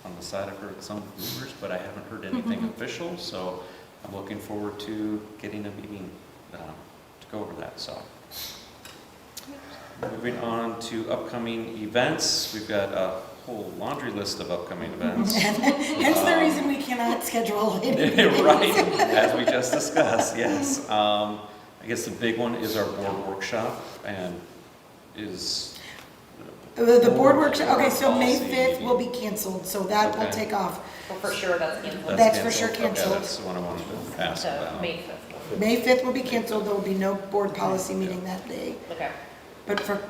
On the side, I've heard some rumors, but I haven't heard anything official, so I'm looking forward to getting a meeting to go over that, so. Moving on to upcoming events, we've got a whole laundry list of upcoming events. Hence the reason we cannot schedule anything. Right, as we just discussed, yes. I guess the big one is our board workshop, and is... The board workshop, okay, so May 5th will be canceled, so that will take off. Well, for sure, that's canceled. That's for sure canceled. Okay, that's the one I wanted to ask about. May 5th. May 5th will be canceled, there will be no board policy meeting that day. Okay. But for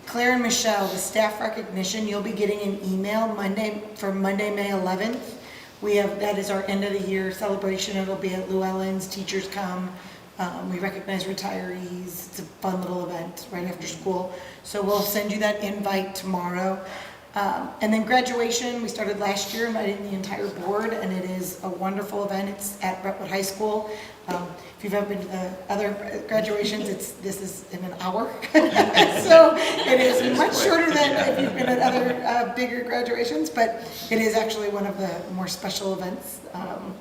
Claire and Michelle, the staff recognition, you'll be getting an email Monday, May 11th. That is our end of the year celebration. It'll be at Llewellyn's, teachers come. We recognize retirees. It's a fun little event right after school. So we'll send you that invite tomorrow. And then graduation, we started last year, inviting the entire board, and it is a wonderful event. It's at Brentwood High School. If you've ever been to the other graduations, this is in an hour. So it is much shorter than if you've been at other bigger graduations, but it is actually one of the more special events,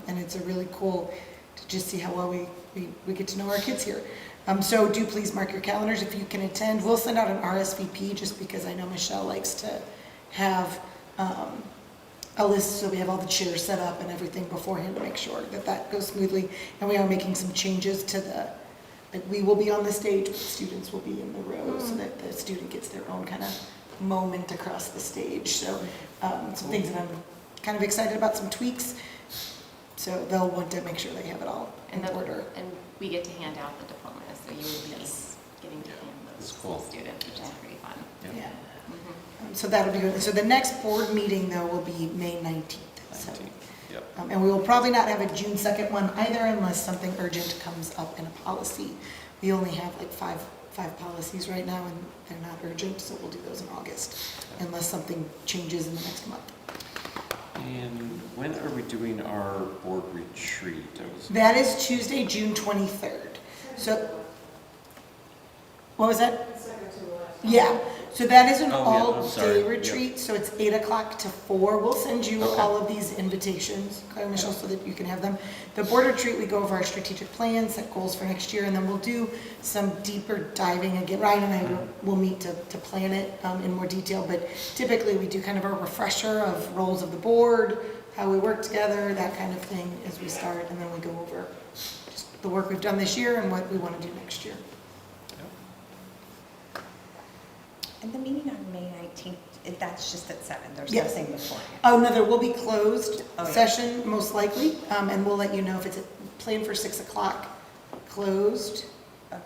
and it's a really cool to just see how well we get to know our kids here. So do please mark your calendars if you can attend. We'll send out an RSVP just because I know Michelle likes to have a list, so we have all the chairs set up and everything beforehand to make sure that goes smoothly. And we are making some changes to we will be on the stage, but the students will be in the rows so that the student gets their own kind of moment across the stage. So some things that I'm kind of excited about, some tweaks. So they'll want to make sure they have it all in order. And we get to hand out the diplomas, so you will be getting to hand those to the students, which is pretty fun. Yeah. So that'll be good. So the next board meeting, though, will be May 19th. So, yep. And we will probably not have a June 2nd one either unless something urgent comes up in a policy. We only have like five policies right now, and they're not urgent, so we'll do those in August unless something changes in the next month. And when are we doing our board retreat? That is Tuesday, June 23rd. So, what was that? Yeah. So that is an all-day retreat, so it's 8 o'clock to 4. We'll send you all of these invitations, Claire and Michelle, so that you can have them. The board retreat, we go over our strategic plans, set goals for next year, and then we'll do some deeper diving again. Ryan and I will meet to plan it in more detail, but typically we do kind of a refresher of roles of the board, how we work together, that kind of thing as we start, and then we go over just the work we've done this year and what we want to do next year. And the meeting on May 19th, that's just at 7, there's Yes. nothing before. Oh, no, there will be closed Oh, yeah. session, most likely, and we'll let you know if it's planned for 6 o'clock. closed. Okay.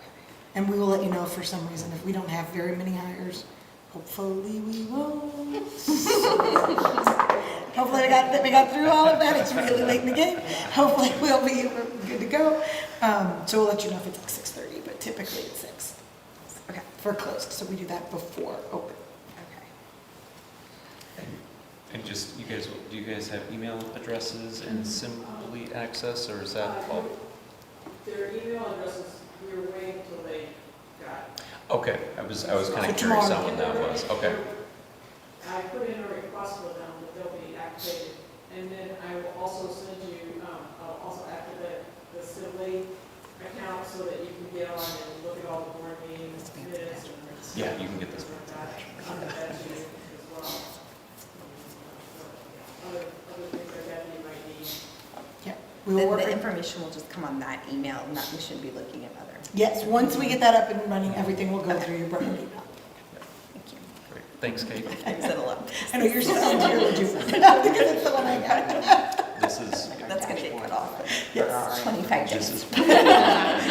And we will let you know if for some reason, if we don't have very many hires, hopefully we won't. Hopefully we got through all of that, it's really late in the game. Hopefully we're good to go. So we'll let you know if it's like 6:30, but typically it's 6. Okay, for closed, so we do that before open. And just, do you guys have email addresses and Simply Access, or is that all? Their email addresses, we were waiting until they got. Okay, I was kind of curious on when that was, okay. I put in a request for them, that they'll be activated. And then I will also send you, I'll also activate the Simply account so that you can get on and look at all the board meetings, minutes, and. Yeah, you can get this. I'll get that to you as well. Other things like that you might need. Yeah. We will work The with- information will just come on that email, not, we shouldn't be looking at other. Yes, once we get that up and running, everything will go through your Brentwood email. Thank you. Great, thanks, Kate. I said a lot. I know you're still on your legit, because it's the one I got. This is. That's gonna get cut off. Yes. 25 This days. is.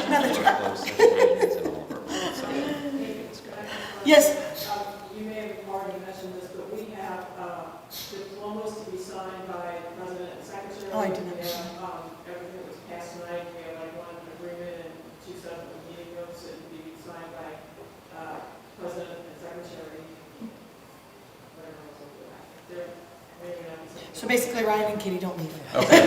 Another try. Closed session meetings and all of our work, so. Yes. You may have already mentioned this, but we have diplomas to be signed by the president and secretary. Oh, I didn't We mention have everything that was passed tonight. We have like one agreement and 2 separate meeting notes that will be signed by president and secretary. Whatever else will do that. There may not be something. So basically Ryan and Katie don't leave. Okay.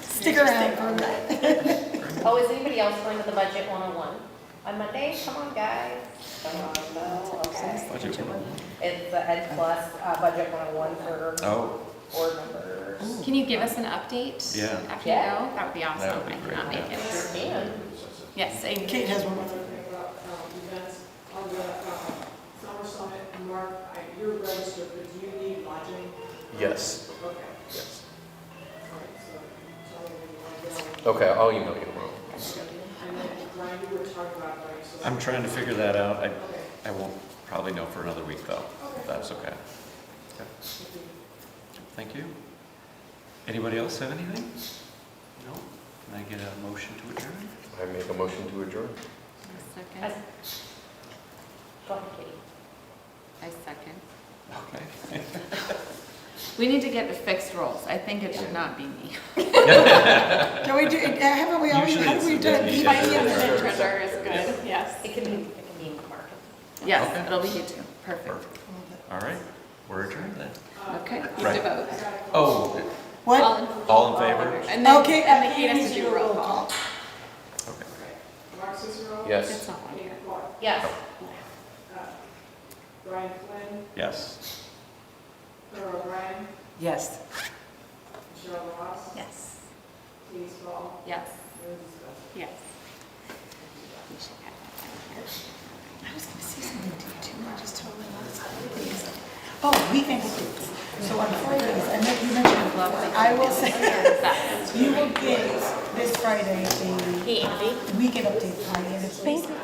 Stick around for a minute. Oh, is anybody else going to the budget 101 on Monday? Come on, guys. Come on, no, okay. Budget 101. It's the Ed Plus budget 101 for Oh, board members. Can you give us an update? Yeah. After you Yeah. go? That would be awesome. That would be I great, cannot make yeah. it. Sure can. Yes, and Kate has one more. Thing about events on the summer summit, Mark, you're registered, but do you need lodging? Yes. Okay. Yes. All right, so tell me when you want to go. Okay, I'll email you tomorrow. And then, Brian, you were talking about, like, so. I'm trying to figure that out. Okay. I won't probably know for another week though, if that's okay. Okay. Thank you. Anybody else have anything? No? Can I get a motion to adjourn? I make a motion to adjourn. second. Go ahead, Katie. I second. Okay. We need to get the fixed roles. I think it should not be me. Can we do, haven't we always, Usually how do it's we the do deputy it? Finding editor. the treasurer is good, yes. It can be Mark. Yes, Okay. it'll be you too. Perfect. Perfect. All right, we're adjourned then. Okay, you have Right. to vote. Oh, What? all in favor? And then, Okay, and then Kate has to do a roll call. Okay. Mark Cicero? Yes. It's not on Katie here. Clark? Yes. Brian Flynn? Yes. Claire O'Brien? Yes. Michelle Ross? Yes. Katie Small? Yes. Lindsay Spencer? Yes. I was gonna say something to you too, I just totally lost it. Oh, weekend updates. So on Fridays, I know you mentioned, I will say, you will get this Friday a weekend update party, and it's basically